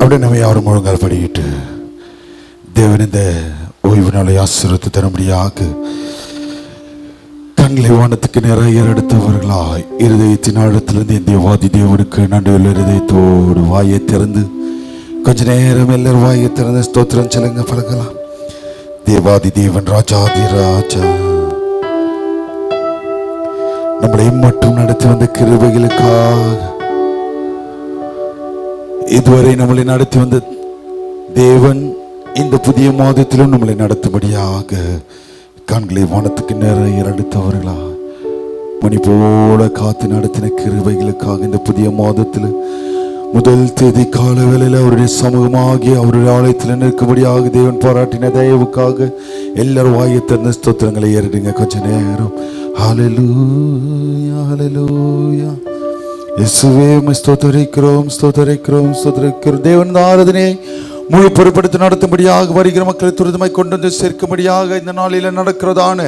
அப்படியே நம்ம யாரும் முழங்கால் படிக்கிட்டு தேவன் இந்த ஓய்வு நாளை ஆசீர்வதித்து தரும்படியாக கண்களை வானத்துக்கு நேராக ஏறெடுத்தவர்களாய் இருதயத்தின் ஆழத்திலிருந்து இந்த வாதி தேவனுக்கு நடுவில் இருதயத்தோடு வாயை திறந்து கொஞ்ச நேரம் எல்லாரும் வாயை திறந்து ஸ்தோத்திரம் சொல்லுங்க பழகலாம். தேவாதி தேவன் ராஜாதி ராஜா நம்மளை மட்டும் நடத்தி வந்த கிருபைகளுக்காக, இதுவரை நம்மளை நடத்தி வந்த தேவன் இந்த புதிய மாதத்திலும் நம்மளை நடத்தும்படியாக கண்களை வானத்துக்கு நேரம் எடுத்தவர்களா மணி போல காத்து நடத்தின கிருபைகளுக்காக இந்த புதிய மாதத்தில் முதல் தேதி கால வேளையில் அவருடைய சமூகமாகி அவருடைய ஆலயத்தில் நிற்கும்படியாக தேவன் பாராட்டின தயவுக்காக எல்லாரும் வாயை திறந்த ஸ்தோத்திரங்களை ஏறிடுங்க கொஞ்ச நேரம். ஹல்லேலூயா ஹல்லேலூயா இயேசுவே ஸ்தோத்திரிக்கிறோம் ஸ்தோத்திரிக்கிறோம் ஸ்தோத்திரிக்கிறோம். தேவன் ஆராதனை முழு பொறுப்படுத்தி நடத்தும்படியாக வருகிற மக்களை துரிதமாய் கொண்டு வந்து சேர்க்கும்படியாக இந்த நாளில் நடக்கிறதான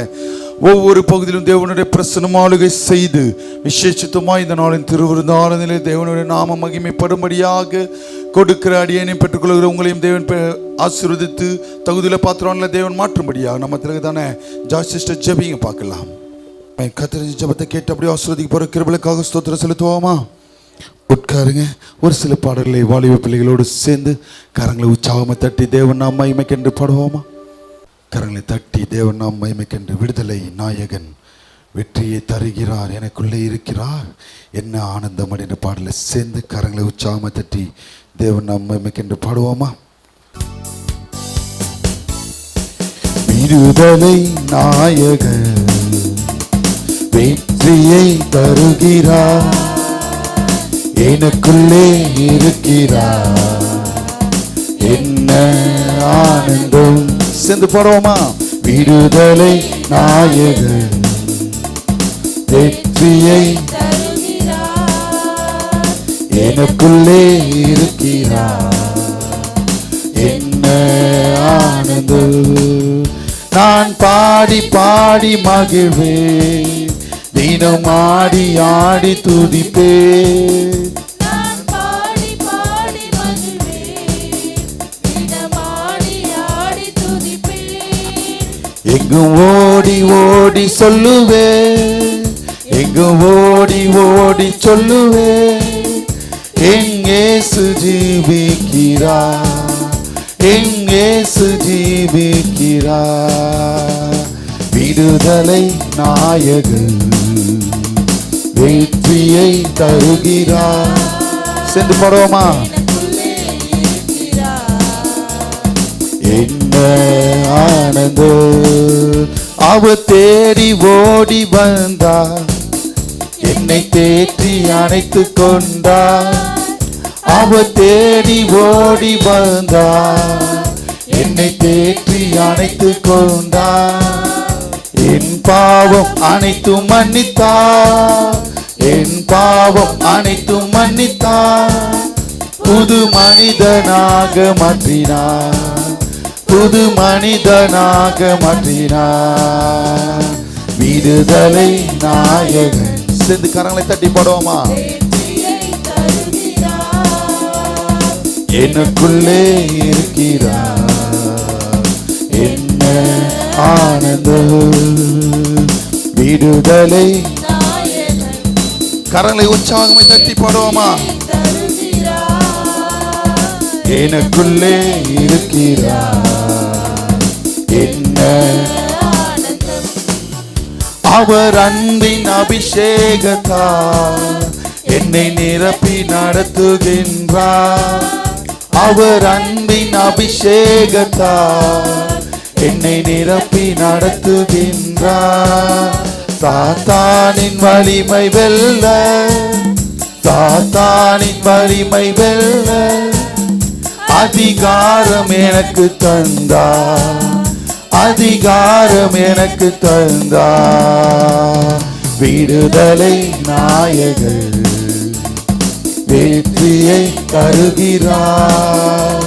ஒவ்வொரு பகுதியிலும் தேவனுடைய பிரசன்னம் ஆளுகை செய்து விசேஷத்துமாய் இந்த நாளின் திருவிருந்தாளனிலே தேவனுடைய நாம மகிமைப்படும்படியாக கொடுக்கிற அடியனை பெற்றுக்கொள்கிற உங்களையும் தேவன் ஆசீர்வதித்து தகுதியில் பாத்திரம்ல தேவன் மாற்றும்படியாக நம்ம திறகு தானே ஜாஸ்திஸ்டர் ஜெபிங்க பார்க்கலாம். கத்திரிஞ்ச ஜபத்தை கேட்டு அப்படியே ஆசீர்வதிக்க போகிற கிருபைகளுக்காக ஸ்தோத்திரம் செலுத்துவோமா? உட்காருங்க. ஒரு சில பாடல்களை வாலிப பிள்ளைகளோடு சேர்ந்து கரங்களை உற்சாகமாக தட்டி தேவன் நாம் மகிமைக்கென்று பாடுவோமா? கரங்களை தட்டி தேவன் நாம் மகிமைக்கென்று. விடுதலை நாயகன் வெற்றியை தருகிறார், எனக்குள்ளே இருக்கிறார், என்ன ஆனந்தம் அப்படின்ற பாடலை சேர்ந்து கரங்களை உற்சாகமாக தட்டி தேவன் நாம் மகிமைக்கென்று பாடுவோமா? விடுதலை நாயகன் வெற்றியை தருகிறார், எனக்குள்ளே இருக்கிறார், என்ன ஆனந்தம். சேர்ந்து பாடுவோமா? விடுதலை நாயகன் வெற்றியை தருகிறார், எனக்குள்ளே இருக்கிறார், என்ன ஆனந்தம். நான் பாடி பாடி மகிழ்வேன், தினம் ஆடி ஆடி துதிப்பே, எங்கும் ஓடி ஓடி சொல்லுவே, எங்கும் ஓடி ஓடி சொல்லுவே, என் இயேசு ஜீவிக்கிறார், என் இயேசு ஜீவிக்கிறார். விடுதலை நாயகன் வெற்றியை தருகிறார். சென்று பாடுவோமா? என்ன ஆனந்தம். அவர் தேடி ஓடி வந்தார், என்னை தேற்றி அணைத்து கொண்டார். அவர் தேடி ஓடி வந்தார், என்னை தேற்றி அணைத்து கொண்டார். என் பாவம் அனைத்தும் மன்னித்தார், என் பாவம் அனைத்தும் மன்னித்தார். புது மனிதனாக மாற்றினார், புது மனிதனாக மாற்றினார். விடுதலை நாயகன். சேர்ந்து கரங்களை தட்டி பாடுவோமா? எனக்குள்ளே இருக்கிறார், என்ன ஆனந்தம். விடுதலை கரங்களை உற்சாகமாய் தட்டி பாடுவோமா? எனக்குள்ளே இருக்கிறார், என்ன அவர் அன்பின் அபிஷேகத்தால் என்னை நிரப்பி நடத்துகின்றார். அவர் அன்பின் அபிஷேகத்தால் என்னை நிரப்பி நடத்துகின்றார். சாத்தானின் வலிமை வெல்ல, சாத்தானின் வலிமை வெல்ல அதிகாரம் எனக்கு தந்தார், அதிகாரம் எனக்கு தந்தார். விடுதலை நாயகன் வெற்றியை தருகிறார்,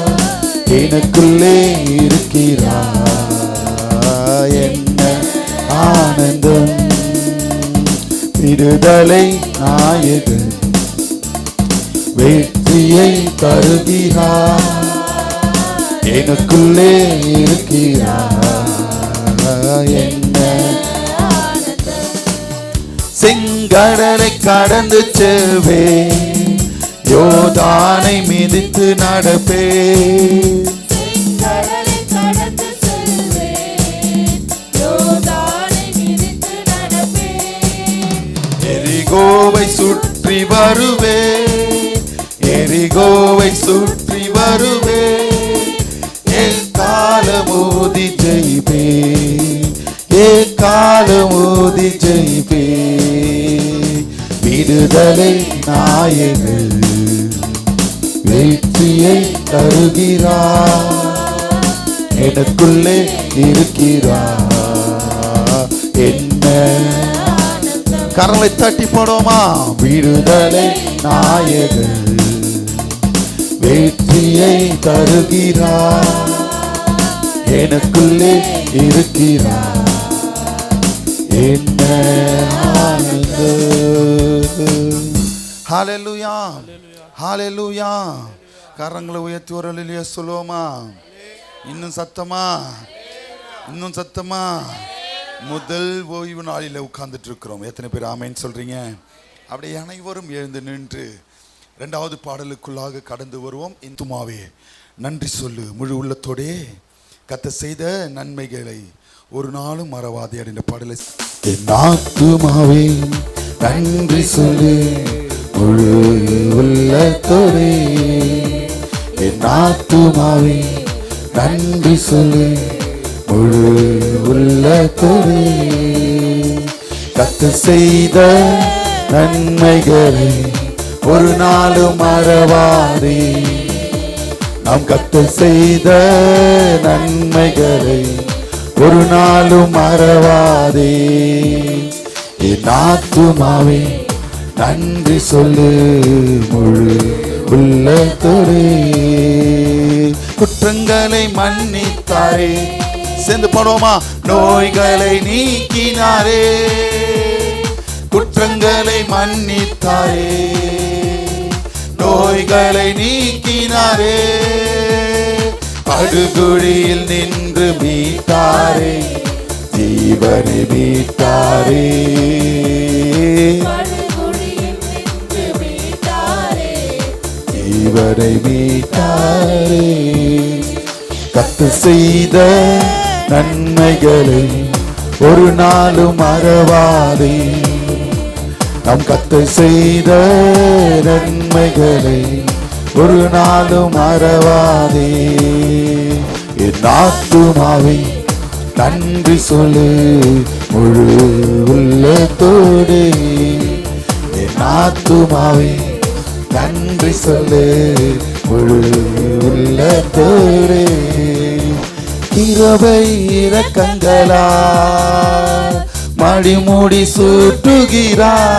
எனக்குள்ளே இருக்கிறார், என்ன ஆனந்தம். விடுதலை நாயகன் வெற்றி வெற்றியை தருகிறார், எனக்குள்ளே இருக்கிறார். என்ன செங்கடலை கடந்து செல்வே, யோர்தானை மிதித்து நடப்பே. எரிகோவை சுற்றி வருவே, எரிகோவை சுற்றி வருவே, காலமோதி ஜெயிப்பே, காலமோதி ஜெயிப்பே. விடுதலை நாயகர் வெற்றியை தருகிறார், எனக்குள்ளே இருக்கிறார். என்ன கரங்களை தட்டி போடுவோமா? விடுதலை நாயகர் வெற்றியை தருகிறார், எனக்குள்ளே இருக்கிறார். என்ன ஹல்லேலூயா, ஹல்லேலூயா. கரங்களை உயர்த்தி ஒரு அல்லேலூயா சொல்லுவோமா? இன்னும் சத்தமா, இன்னும் சத்தமா. முதல் ஓய்வு நாளில் உட்கார்ந்துட்டு இருக்கிறோம். எத்தனை பேர் ஆமேன்னு சொல்றீங்க? அப்படியே அனைவரும் எழுந்து நின்று இரண்டாவது பாடலுக்குள்ளாக கடந்து வருவோம். இந்துமாவே நன்றி சொல்லு, முழு உள்ளத்தோடே கர்த்தர் செய்த நன்மைகளை ஒரு நாளும் மறவாதே அப்படின்ற பாடலை. என் ஆத்துமாவே நன்றி சொல்லு, முழு உள்ளத்தோடே. என் ஆத்துமாவே நன்றி சொல்லு, முழு உள்ளத்தோடே. கர்த்தர் செய்த நன்மைகளை ஒரு நாளும் மறவாதே. நாம் கர்த்தர் செய்த நன்மைகளை ஒரு நாளும் மறவாதே. என் ஆத்துமாவே நன்றி சொல்லு, முழு உள்ளத்தோடே. குற்றங்களை மன்னித்தாரே, சேர்ந்து பாடுவோமா? நோய்களை நீக்கினாரே, குற்றங்களை மன்னித்தாரே, நோய்களை நீக்கினாரே. படுகுழியில் நின்று மீட்டாரே, ஜீவனை மீட்டாரே, ஜீவனை மீட்டாரே. கர்த்தர் செய்த நன்மைகளை ஒரு நாளும் மறவாதே. நாம் கர்த்தர் செய்த நன்மைகளை ஒரு நாளும் மறவாதே. என் ஆத்துமாவே நன்றி சொல்லு, முழு உள்ளத்தோடே. என் ஆத்துமாவே நன்றி சொல்லு, முழு உள்ளத்தோடே. கிருபை இரக்கங்களா மடிமுடி சூட்டுகிறார்,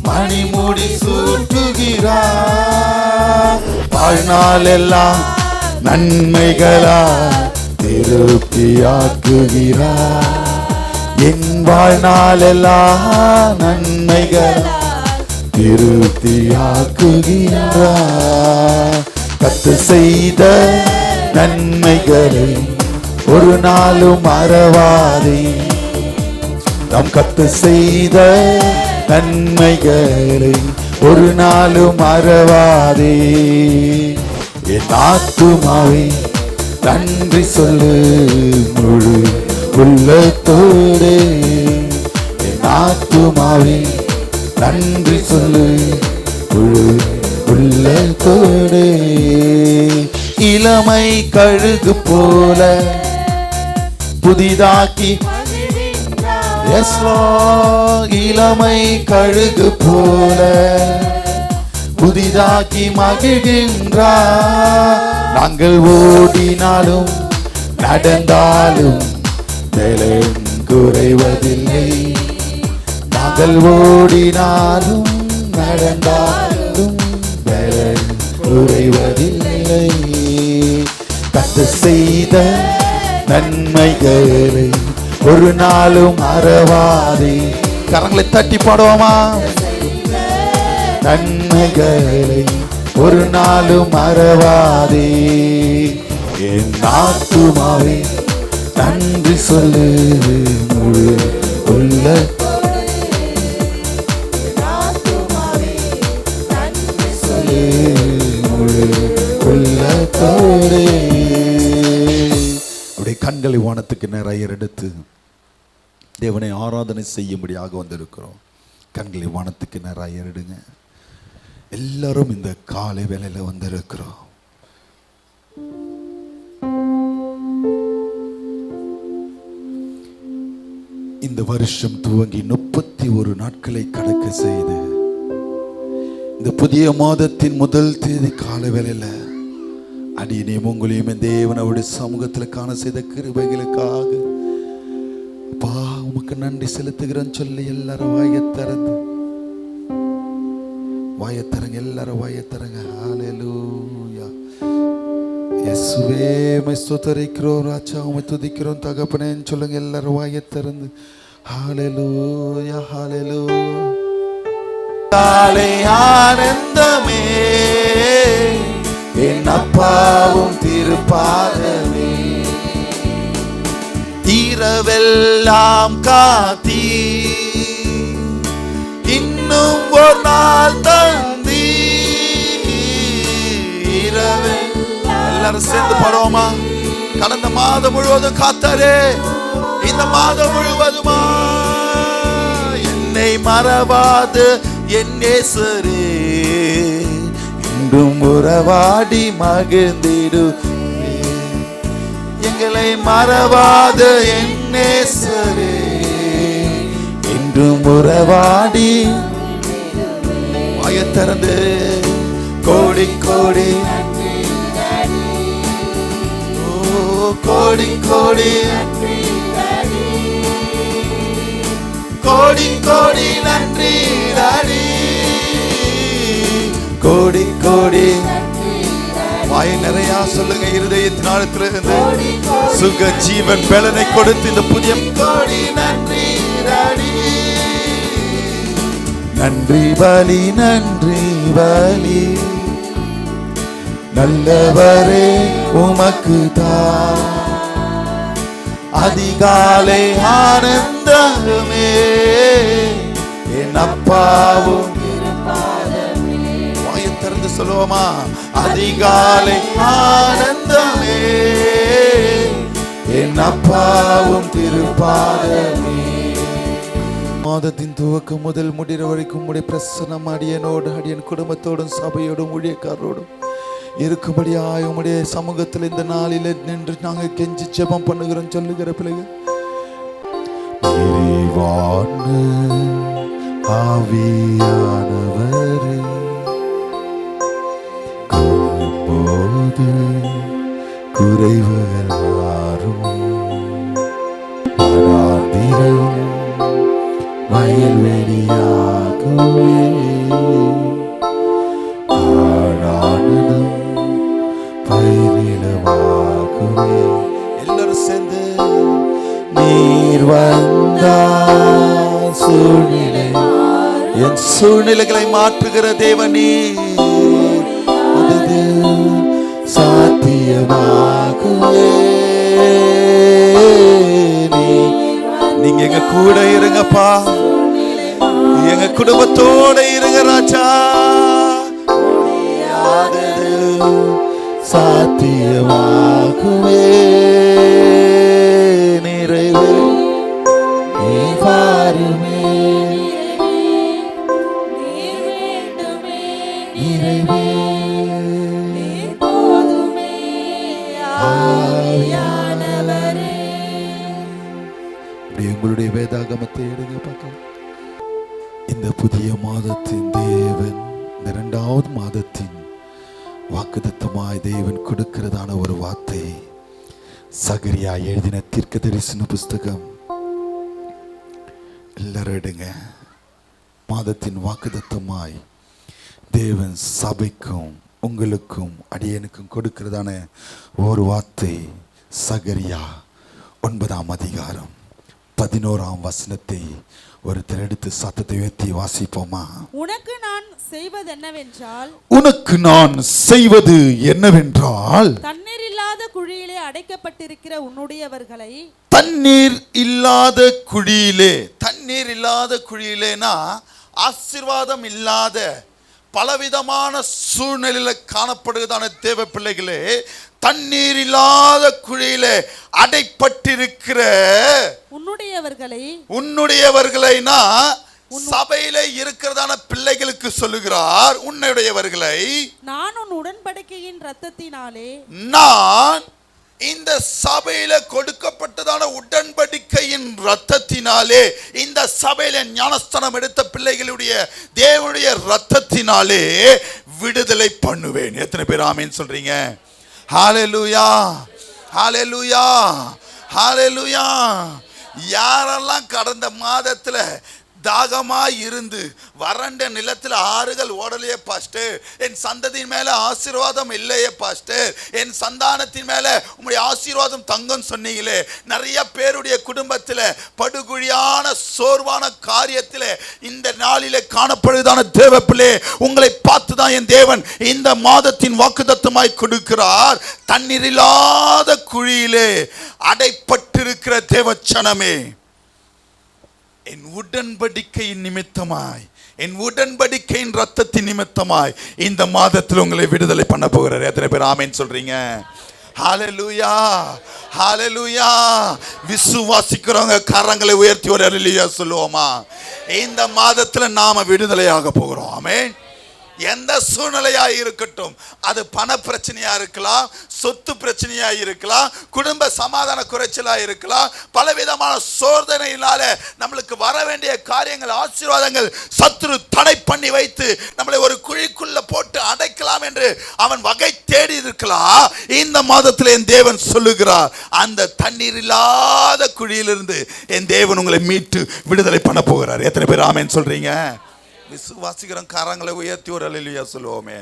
மணிமுடி சூட்டுகிறார். வாழ்நாள் எல்லாம் நன்மைகளா திருப்தியாக்குகிறார். என் வாழ்நாள் எல்லாம் நன்மைகளா திருப்தியாக்குகிறார். கர்த்தர் செய்த நன்மைகளை ஒரு நாளும் மறவாதே. நாம் கர்த்தர் செய்த நன்மைகளை ஒரு நாளும் மறவாதே. என் ஆத்துமாவே நன்றி சொல்லு, முழு உள்ளத்தோடே. என் ஆத்துமாவே நன்றி சொல்லு, முழு உள்ளத்தோடே. இளமை கழுகு போல புதிதாக்கி, எஸ் லார்ட், இளமை கழுகு போல புதிதாக்கி மகிழ்கின்றார். நாங்கள் ஓடினாலும் நடந்தாலும் பலன் குறைவதில்லை. நாங்கள் ஓடினாலும் நடந்தாலும் பலன் குறைவதில்லை. கர்த்தர் செய்த நன்மைகளை ஒரு நாளும் மறவாதே. கரங்களை தட்டி பாடுவோமா? நன்மைகளை ஒரு நாளும் மறவாதே என் ஆத்துமாவே நன்றி சொல்லு முழு உள்ள உள்ளத்தோடே. அப்படியே கண்களை வானத்துக்கு நேராக எடுத்து தேவனை ஆராதனை செய்யும்படியாக வந்திருக்கிறோம். கண்களை வானத்துக்கு நேராக ஏறிடுங்க. எல்லாரும் இந்த காலை வேளையில வந்திருக்கிறோம். இந்த வருஷம் துவங்கி 31 நாட்களை கடக்க செய்து இந்த புதிய மாதத்தின் முதல் தேதி காலை வேளையில அடியனையும் உங்களையும் தேவன் அவருடைய சமூகத்தில் காண செய்த கிருபைகளுக்காக அப்பா உமக்கு நன்றி செலுத்துகிறேன்னு சொல்லி எல்லாரும் வாயத்தரங்க எல்லாரும் வாயத்தரங்க. ஹல்லேலூயா. இயேசுவே உம்மை ஸ்தோத்திரிக்கிறோம் ராஜா, உம்மை துதிக்கிறோம் தகப்பனேன்னு சொல்லுங்க எல்லாரும் வாயத்தரந்து. ஹல்லேலூயா ஹல்லேலூயா. காலை ஆனந்தமே என் அப்பாவும் திருப்பாதமே, இரவெல்லாம் காத்தி இன்னும் ஒரு நாள் தந்தி. எல்லாரும் சேர்ந்து பாடுவோமா? கடந்த மாதம் முழுவதும் காத்தாரே, இந்த மாதம் முழுவதுமா என்னை மறவாது என் நேசரே இன்றும் உறவாடி மகிழ்ந்திடு. எங்களை மறவாது என் நேசரே இன்றும் உறவாடி. வாயைத் திறந்து கோடி கோடி கோடி கோடி கோடி கோடி நன்றி டாடி, கோடி கோடி. வாய் நிறையா சொல்லுங்க. இருதயத்தின் ஆழத்திலிருந்து சுக ஜீவன் பலனை கொடுத்து இந்த புதிய கோடி நன்றி டாடி. நன்றி பலி நன்றி பலி நல்லவரே உமக்கு தான் அதிகாலை ஆனந்தமே என் அப்பாவும். வாயை திறந்து சொல்லுவோமா? அதிகாலை ஆனந்தமே என் அப்பாவும் திருப்பாதமே. மாதத்தின் துவக்கம் முதல் முடிகிற வரைக்கும் உடைய பிரசன்னம் அடியனோடு அடியன் குடும்பத்தோடும் சபையோடும் ஊழியக்காரோடும் இருக்கும்படியாய் உம்முடைய சமூகத்தில் இந்த நாளில் நின்று நாங்கள் கெஞ்சி ஜெபம் பண்ணுகிறோம் சொல்லுகிற பிள்ளைகள். ஆவியானவரே போது குறைவுகள் மாறும், வயல்வெளியாகவே ஆழானதும் பயிரிடமாகவே. எல்லாரும் சேர்ந்து நீர் வந்தால் சூழ்நிலை என் சூழ்நிலைகளை மாற்றுகிற தேவனே அது சாத்தியமாகவே. நீங்க எங்க கூட இருங்கப்பா, எங்க குடும்பத்தோட இருங்க ராஜா. சாத்தியமாகவே நிறைவே பாருமே நிறைவே ஆவியானவரே. உங்களுடைய வேதாகமத்தை எடுங்க பார்க்கலாம். இந்த புதிய மாதத்தின் தேவன் இந்த 2வது மாதத்தின் வாக்குத்தத்தமாய் தேவன் கொடுக்கிறதான ஒரு வார்த்தை சகரியா எழுதின தீர்க்கதரிசன புஸ்தகம். எல்லாரும் எடுங்க. மாதத்தின் வாக்குத்தத்தமாய் தேவன் சபைக்கும் உங்களுக்கும் அடியனுக்கும் கொடுக்கிறதான ஒரு வார்த்தை சகரியா 9ஆம் அதிகாரம் 11ஆம் வசனத்தை ஒருத்தர் எடுத்து சத்தத்தை உயர்த்தி வாசிப்போமா? உனக்கு நான் செய்வது என்னவென்றால், உனக்கு நான் செய்வது என்னவென்றால், தண்ணீர் இல்லாத குழியிலே அடைக்கப்பட்டிருக்கிற உன்னுடையவர்களை, தண்ணீர் இல்லாத குழியிலே, தண்ணீர் இல்லாத குழியிலேனா ஆசீர்வாதம் இல்லாத பலவிதமான சூழ்நிலையில காணப்படுவதான தேவ பிள்ளைகளே, தண்ணீர் இல்லாத குழியிலே அடைப்பட்டிருக்கிற உன்னுடையவர்களைனா சபையில இருக்கிறதான பிள்ளைகளுக்கு சொல்லுகிறார். உன்னுடையவர்களை நான் உன் உடன்படிக்கையின் இரத்தத்தினாலே, நான் இந்த சபையில கொடுக்கப்பட்டதான உடன்படிக்கையின் இரத்தத்தினாலே, இந்த சபையில ஞானஸ்தானம் எடுத்த பிள்ளைகளுடைய தேவனுடைய இரத்தத்தினாலே விடுதலை பண்ணுவேன். எத்தனை பேர் ஆமென் சொல்றீங்க? ஹalleluya, ஹalleluya, ஹalleluya. யாரெல்லாம் கடந்த மாதத்துல தாகமா இருந்து வறண்ட நிலத்தில் ஆறுகள் ஓடலையே பாஸ்டர், என் சந்ததியின் மேல ஆசீர்வாதம் இல்லையே பாஸ்டர், என் சந்தானத்தின் மேல உங்களுடைய ஆசீர்வாதம் தங்கம் சொன்னீங்களே, நிறைய பேருடைய குடும்பத்தில் படுகுழியான சோர்வான காரியத்தில் இந்த நாளிலே காணப்படுவதான தேவ பிள்ளை, உங்களை பார்த்து தான் என் தேவன் இந்த மாதத்தின் வாக்குத்தத்தமாய் கொடுக்கிறார். தண்ணீர் இல்லாத குழியிலே அடைப்பட்டிருக்கிற தேவச்சனமே, என் உடன்படிக்கையின் நிமித்தமாய், என் உடன்படிக்கையின் ரத்தத்தின் நிமித்தமாய் இந்த மாதத்தில் உங்களை விடுதலை பண்ண போகிறார். எத்தனை பேர் ஆமென் சொல்றீங்க? ஹalleluya, ஹalleluya. விசுவாசிக்கிறவங்க கரங்களை உயர்த்தி ஒரு ஹalleluya சொல்லுவோமா? இந்த மாதத்தில் நாம விடுதலையாக போகிறோம். ஆமென். எந்த சூழ்நிலையா இருக்கட்டும், அது பண பிரச்சனையா இருக்கலாம், சொத்து பிரச்சனையா இருக்கலாம், குடும்ப சமாதான குறைச்சலா இருக்கலாம், பலவிதமான சோதனையினால நம்மளுக்கு வர வேண்டிய காரியங்கள், ஆசீர்வாதங்கள் சத்துரு தடை பண்ணி வைத்து நம்மளை ஒரு குழிக்குள்ள போட்டு அடைக்கலாம் என்று அவன் வகை தேடி இருக்கலாம். இந்த மாதத்தில் என் தேவன் சொல்லுகிறார், அந்த தண்ணீர் இல்லாத குழியிலிருந்து என் தேவன் உங்களை மீட்டு விடுதலை பண்ண போகிறார். எத்தனை பேர் ஆமென் சொல்றீங்க? விசுவாசிக்கிறோம். கரங்களை உயர்த்தி ஒரு ஹalleluya சொல்லுவோமே.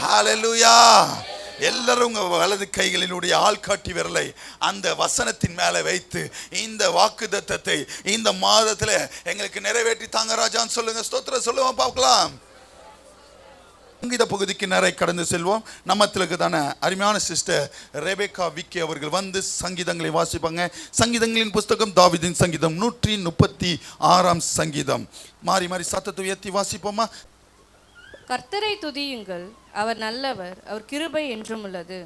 ஹalleluya. எல்லாரும் உங்க வலது கைகளினுடைய ஆள்காட்டி விரலை அந்த வசனத்தின் மேல வைத்து இந்த வாக்குத்தத்தத்தை இந்த மாதத்துல எங்களுக்கு நிறைவேற்றி தாங்க ராஜான்னு சொல்லுங்க. ஸ்தோத்திரம் சொல்லுவோம் பார்க்கலாம். சங்கீத பகுதிக்கு நிறைய கடந்து செல்வோம். நம்மத்திற்கு தானே அருமையான சிஸ்டர் ரெபேக்கா விக்கி அவர்கள் வந்து சங்கீதங்களை வாசிப்பாங்க. சங்கீதங்களின் புஸ்தகம் தாவீதின் சங்கீதம் 136 சங்கீதம். மாறி மாறி சத்தத்தை உயர்த்தி வாசிப்போமா? கர்த்தரை துதியுங்கள், அவர் நல்லவர், அவர் கிருபை என்றும் உள்ளது.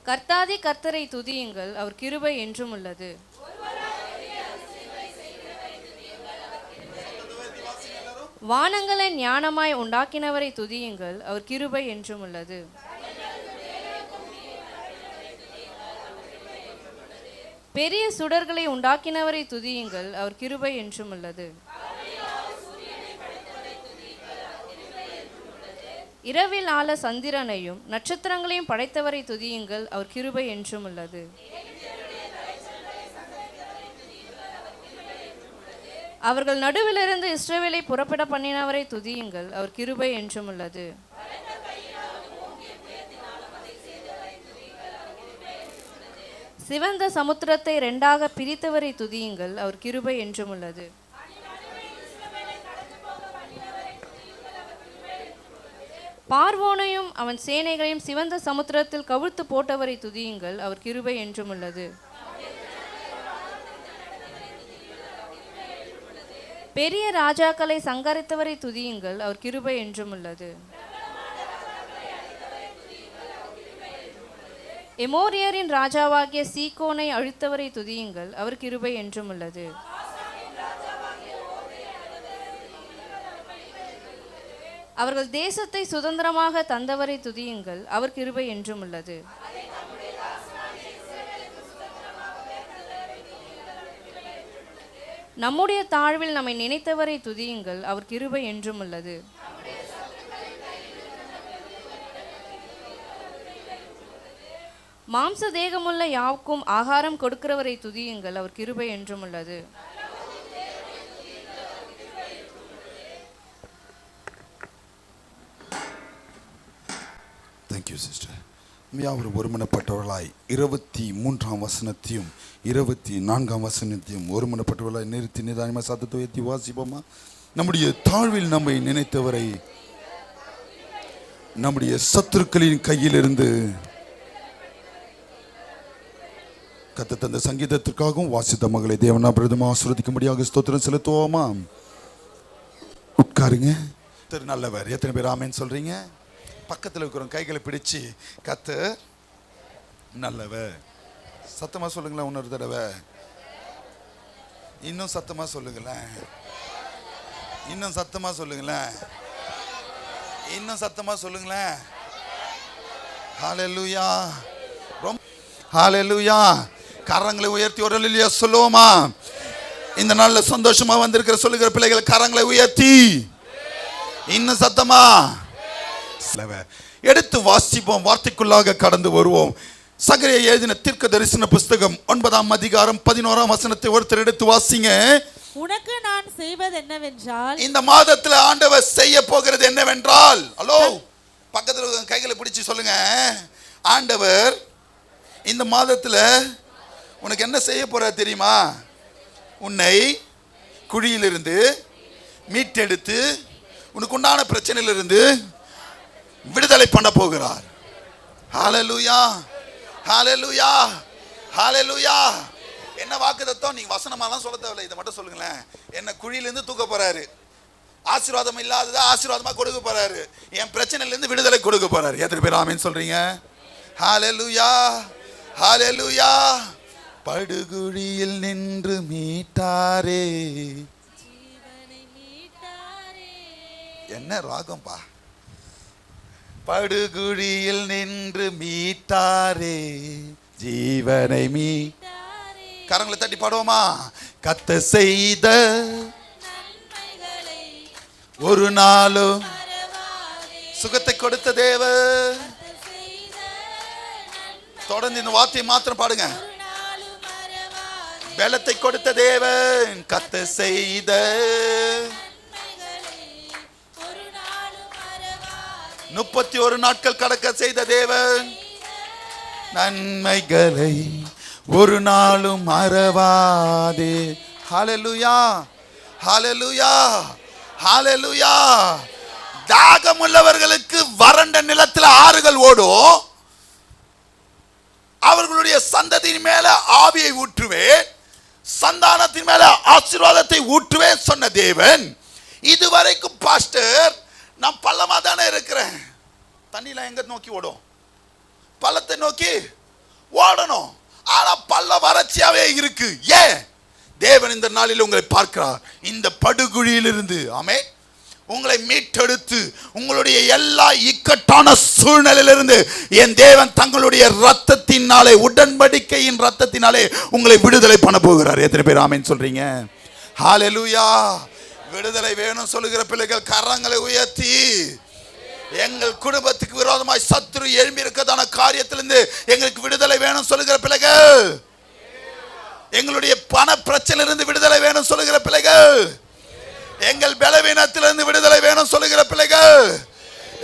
கர்த்தாதி கர்த்தரை துதியுங்கள், அவர் கிருபை என்றும் உள்ளது. வானங்களை ஞானமாய் உண்டாக்கினவரை துதியுங்கள், அவர் கிருபை என்றும் உள்ளது. பெரிய சுடர்களை உண்டாக்கினவரை துதியுங்கள், அவர் கிருபை என்றும் உள்ளது. இரவில் ஆள சந்திரனையும் நட்சத்திரங்களையும் படைத்தவரை துதியுங்கள், அவர் கிருபை என்றும் உள்ளது. அவர்கள் நடுவிலிருந்து இஸ்ரவேலை புறப்பட பண்ணினவரை துதியுங்கள், அவர் கிருபை என்றும் உள்ளது. சிவந்த சமுத்திரத்தை இரண்டாக பிரித்தவரை துதியுங்கள், அவர் கிருபை என்றும் உள்ளது. பார்வோனையும் அவன் சேனைகளையும் சிவந்த சமுத்திரத்தில் கவிழ்த்து போட்டவரை துதியுங்கள், அவர் கிருபை என்றும் உள்ளது. பெரிய ராஜாக்களை சங்கரித்தவரை துதியுங்கள், அவர் கிருபை என்றும் உள்ளது. எமோரியரின் ராஜாவாகிய சீகோனை அழித்தவரை துதியுங்கள், அவர் கிருபை என்றும் உள்ளது. அவர்கள் தேசத்தை சுதந்திரமாக தந்தவரை துதியுங்கள், அவர் கிருபை என்றும் உள்ளது. நம்முடைய தாழ்வில் நம்மை நினைத்தவரை துதியுங்கள், அவர் கிருபை என்றும் உள்ளது. மாம்ச தேகமுள்ள யாவுக்கும் ஆகாரம் கொடுக்கிறவரை துதியுங்கள், அவர் கிருபை என்றும் உள்ளது. Thank you, sister. யாவரும் ஒருமனப்பட்டவர்களாய் 23ஆம் வசனத்தையும் 24ஆம் வசனத்தையும் ஒருமனப்பட்டவர்களாய் நிறுத்தி நிதானமாக சத்தத்தை உயர்த்தி வாசிப்போமா? நம்முடைய தாழ்வில் நம்மை நினைத்தவரை நம்முடைய சத்துருக்களின் கையிலிருந்து கத்த தந்த சங்கீதத்திற்காகவும் வாசித்த மகளை தேவனா பிரதமா ஆசீர்வதிக்கும்படியாக ஸ்தோத்திரம் செலுத்துவோமா? உட்காருங்க. நல்லவர். எத்தனை பேர் ஆமென் சொல்றீங்க? பக்கத்தில் இருக்கிற கைகளை பிடிச்சு கத்து நல்லவர் சத்தமா சொல்லுங்களேன். இன்னொரு தடவை இன்னும் சத்தமா சொல்லுங்களேன். இன்னும் சத்தமா சொல்லுங்களேன். இன்னும் சத்தமா சொல்லுங்களேன். ஹல்லேலூயா, ஹல்லேலூயா. கரங்களை உயர்த்தி ஒரு அல்லேலூயா சொல்லுவோமா? இந்த நாள்ல சந்தோஷமா வந்திருக்கிற சொல்லுகிற பிள்ளைகள் கரங்களை உயர்த்தி இன்னும் சத்தமா எடுத்து வாசிப்போம். வார்த்தைக்குள்ளாக கடந்து வருவோம். சகரியா எழுதின தீர்க்க தரிசன புஸ்தகம் 9ஆம் அதிகாரம் 11ஆம் வசனத்தை ஒருத்தர் எடுத்து வாசிங்க. உனக்கு நான் செய்வது என்னவென்றால், இந்த மாதத்துல ஆண்டவர் செய்ய போகிறது என்னவென்றால், ஹலோ பக்கத்துல கைகளை பிடிச்சு சொல்லுங்க, ஆண்டவர் இந்த மாதத்துல உனக்கு என்ன செய்ய போற தெரியுமா? உன்னை குழியிலிருந்து மீட்டெடுத்து உனக்கு உண்டான பிரச்சனையிலிருந்து விடுதலை பண்ண போகிறார். ஹல்லேலூயா, ஹல்லேலூயா, ஹல்லேலூயா. என்ன வாக்குத்தத்தம்? நீங்க வசனமாலாம் சொல்ல தேவையில்லை, இதை மட்டும் சொல்லுங்களேன். என்ன குழியிலிருந்து தூக்க போறாரு, ஆசீர்வாதம் இல்லாததை ஆசீர்வாதமா கொடுக்க போறாரு, என் பிரச்சனையிலிருந்து விடுதலை கொடுக்க போறாரு. எத்தனை பேர் ஆமென் சொல்றீங்க? ஹல்லேலூயா, ஹல்லேலூயா. படுகுழியில் நின்று மீட்டாரே. என்ன ராகம்பா? படுகுழியில் நின்று மீட்டாரே, ஜீவனை கரங்களை தட்டி பாடுவோமா? கத்த செய்த ஒரு நாளும் சுகத்தை கொடுத்த தேவன். தொடர்ந்து இந்த வார்த்தையை மாத்திரம் பாடுங்க. பலத்தை கொடுத்த தேவன், கத்த செய்த 31 நாட்கள் கடக்க செய்த தேவன், நன்மைகளை ஒரு நாளும் மறவாதே. ஹல்லேலூயா, ஹல்லேலூயா, ஹல்லேலூயா. தாகம் உள்ளவர்களுக்கு வறண்ட நிலத்தில் ஆறுகள் ஓடும், அவர்களுடைய சந்ததியின் மேல ஆவியை ஊற்றுவேன், சந்தானத்தின் மேல ஆசீர்வாதத்தை ஊற்றுவேன் சொன்ன தேவன். இதுவரைக்கும் பாஸ்டர் நான் பள்ளமா தானே இருக்கிறேன். தண்ணிலாம் எங்க நோக்கி ஓடும்? பள்ளத்தை நோக்கி ஓடணும். ஆனா பள்ள வறட்சியாவே இருக்கு. ஏன்? தேவன் இந்த நாளில் உங்களை பார்க்கிறார். இந்த படுகுழியிலிருந்து ஆமென் உங்களை மீட்டெடுத்து உங்களுடைய எல்லா இக்கட்டான சூழ்நிலையிலிருந்து என் தேவன் தங்களுடைய இரத்தத்தினாலே, உடன்படிக்கையின் இரத்தத்தினாலே உங்களை விடுதலை பண்ண போகிறார். எத்தனை பேர் ஆமென் சொல்றீங்க? ஹல்லேலூயா. விடுதலை வேணும் சொல்லுகிற பிள்ளைகள் கரங்களை உயர்த்தி, எங்கள் குடும்பத்துக்கு விரோதமாய் சத்துரு எழும்பி இருக்கிறதான காரியத்திலிருந்து எங்களுக்கு விடுதலை வேணும் சொல்லுகிற பிள்ளைகள், எங்களுடைய பண பிரச்சனையிலிருந்து விடுதலை வேணும் சொல்லுகிற பிள்ளைகள், எங்கள் பலவீனத்திலிருந்து விடுதலை வேணும் சொல்லுகிற பிள்ளைகள்,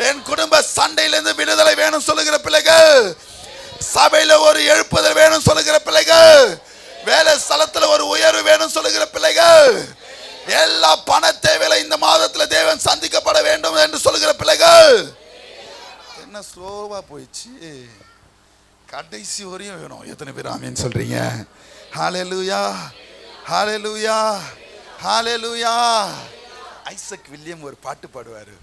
என் குடும்ப சண்டையிலிருந்து விடுதலை வேணும் சொல்லுகிற பிள்ளைகள், சபையில ஒரு எழுப்புதல் வேணும் சொல்லுகிற பிள்ளைகள், வேலை ஸ்தலத்துல ஒரு உயர்வு வேணும் சொல்லுகிற பிள்ளைகள், எல்லா பண தேவையில இந்த மாதத்துல தேவன் சந்திக்கப்பட வேண்டும் என்று சொல்லுகிற பிள்ளைகள். என்ன ஸ்லோவா போயிடுச்சு, கடைசி வரையும் வேணும். எத்தனை பேர் ஆமென் சொல்றீங்க? ஹல்லேலூயா, ஹல்லேலூயா, ஹல்லேலூயா. ஐசக் வில்லியம் ஒரு பாட்டு பாடுவாரு.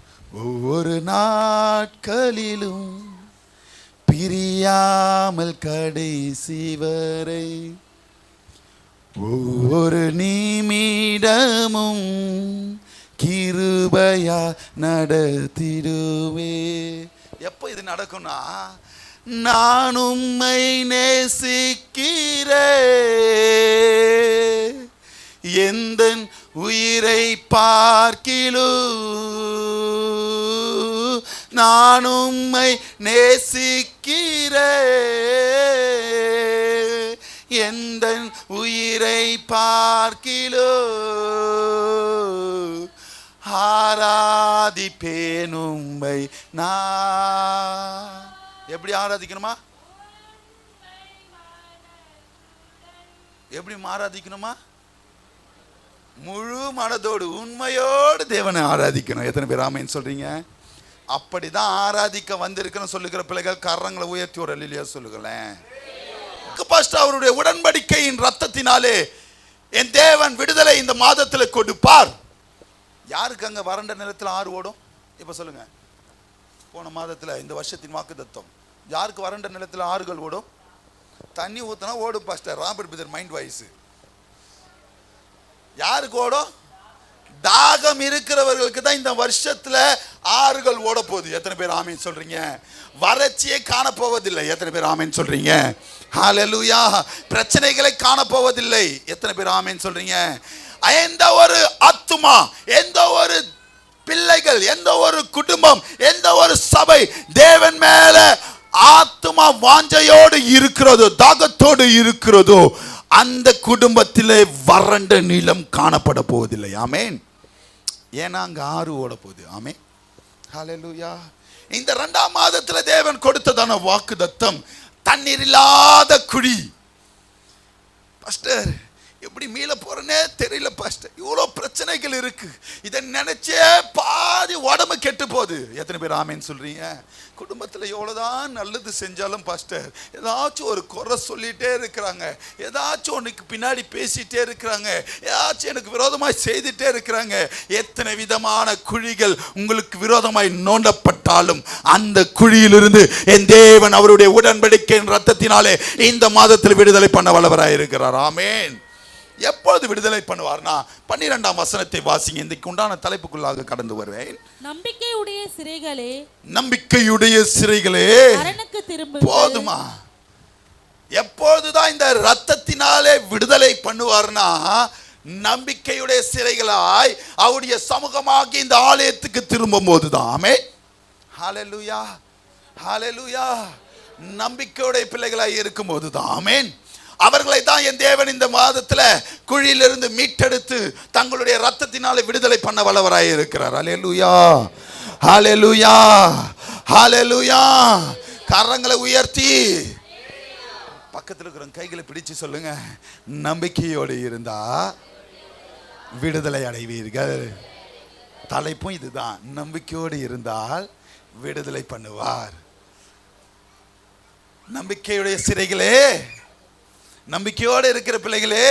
ஒவ்வொரு நாட்களிலும் பிரியாமல் கடைசி வரை, ஒவ்வொரு நிமிடமும் கிருபையா நடத்திடுவே. எப்போ இது நடக்கும்னா, நான் உம்மை நேசிக்கிறேன், எந்தன் உயிரை பார்க்கிலும் நான் உம்மை நேசிக்கிறேன், எந்தன் உயிரை பார்க்கிலும் ஆராதிப்பேன் உம்மை நான். எப்படி ஆராதிக்கணுமா? எப்படி ஆராதிக்கணுமா? முழு மனதோடு உண்மையோடு தேவனை ஆராதிக்கணும். எத்தனை பேர் ஆமென் சொல்றீங்க? அப்படிதான் ஆராதிக்க வந்திருக்கணும் சொல்லுகிற பிள்ளைகள் கரங்களை உயர்த்தி ஒரு அல்லேலூயா சொல்லுங்களேன். அவருடைய உடன்படிக்கையின் ரத்தத்தினாலே என் தேவன் விடுதலை இந்த மாதத்தில் கொடுப்பார். யாருக்கு அங்க வறண்ட நிலத்தில் ஆறு ஓடும்? இப்ப சொல்லுங்க. போன மாதத்தில் இந்த வருஷத்தின் வாக்குத்தத்தம் யாருக்கு வறண்ட நிலத்தில் ஆறுகள் ஓடும்? தண்ணி ஊத்தினா ஓடும் pastor. Robert Bhitar mind voice. யாருக்கு ஓடும்? தாகம் இருக்கிறவர்களுக்கு தான் இந்த வருஷத்துல ஆறுகள் ஓட போகுது. எத்தனை பேர் ஆமீன் சொல்றீங்க? வறட்சியை காணப்போவதில்லை. எத்தனை பேர் ஆமீன் சொல்றீங்க? ஹல்லேலூயா. பிரச்சனைகளை காணப்போவதில்லை. எத்தனை பேர் ஆமீன் சொல்றீங்க? எந்த ஒரு ஆத்துமா, எந்த ஒரு பிள்ளைகள், எந்த ஒரு குடும்பம், எந்த ஒரு சபை தேவன் மேல ஆத்துமா வாஞ்சையோடு இருக்கிறதோ, தாகத்தோடு இருக்கிறதோ, அந்த குடும்பத்திலே வறண்ட நிலம் காணப்பட போவதில்லை. ஆமென். ஏன்னா அங்க ஆறு ஓட போகுது. ஆமென். ஹல்லேலூயா. இந்த 2ஆம் மாதத்துல தேவன் கொடுத்ததான வாக்குத்தத்தம் தண்ணீர் இல்லாத குழி. பாஸ்டர் எப்படி மீள போறேனே தெரியல பாஸ்டர். இவ்வளோ பிரச்சனைகள் இருக்கு. இதை நினைச்சே பாதி உடம்பு கெட்டு போகுது. எத்தனை பேர் ஆமேன்னு சொல்றீங்க? குடும்பத்தில் எவ்வளோதான் நல்லது செஞ்சாலும் பாஸ்டர் ஏதாச்சும் ஒரு குறை சொல்லிட்டே இருக்கிறாங்க. ஏதாச்சும் ஒன்றுக்கு பின்னாடி பேசிட்டே இருக்கிறாங்க. ஏதாச்சும் எனக்கு விரோதமாய் செய்துட்டே இருக்கிறாங்க. எத்தனை விதமான குழிகள் உங்களுக்கு விரோதமாய் நோண்டப்பட்டாலும் அந்த குழியிலிருந்து என் தேவன் அவருடைய உடன்படிக்கையின் ரத்தத்தினாலே இந்த மாதத்தில் விடுதலை பண்ண வல்லவராய் இருக்கிறார். ஆமென். எப்பொழுது விடுதலை பண்ணுவார்னா 12ஆம் வசனத்தை வாசிங்க. இன்றைக்கு உண்டான தலைப்புக்குள்ளாக கடந்து வருவேன். நம்பிக்கையுடைய சிறைகளே, நம்பிக்கையுடைய சிறைகளே அரணுக்கு திரும்புங்கள். போதுமா? எப்பொழுதுதான் இந்த ரத்தத்தினாலே விடுதலை பண்ணுவார்னா நம்பிக்கையுடைய சிறைகளாய் அவருடைய சமூகமாகி இந்த ஆலயத்துக்கு திரும்பும் போதுதான். ஆமென். ஹல்லேலூயா. ஹல்லேலூயா. நம்பிக்கையுடைய பிள்ளைகளாய் இருக்கும் போதுதான். ஆமென். அவர்களை தான் என் தேவன் இந்த மாதத்துல குழியிலிருந்து மீட்டெடுத்து தங்களுடைய ரத்தத்தினாலே விடுதலை பண்ண வல்லவராய் இருக்கிறார். ஹல்லேலூயா. ஹல்லேலூயா. ஹல்லேலூயா. கரங்களை உயர்த்தி பக்கத்தில் இருக்கிற கைகளை பிடிச்சு சொல்லுங்க, நம்பிக்கையோடு இருந்தா விடுதலை அடைவீர்கள். தலைப்பும் இதுதான், நம்பிக்கையோடு இருந்தால் விடுதலை பண்ணுவார். நம்பிக்கையுடைய சிறைகளே, நம்பிக்கையோடு இருக்கிற பிள்ளைகளே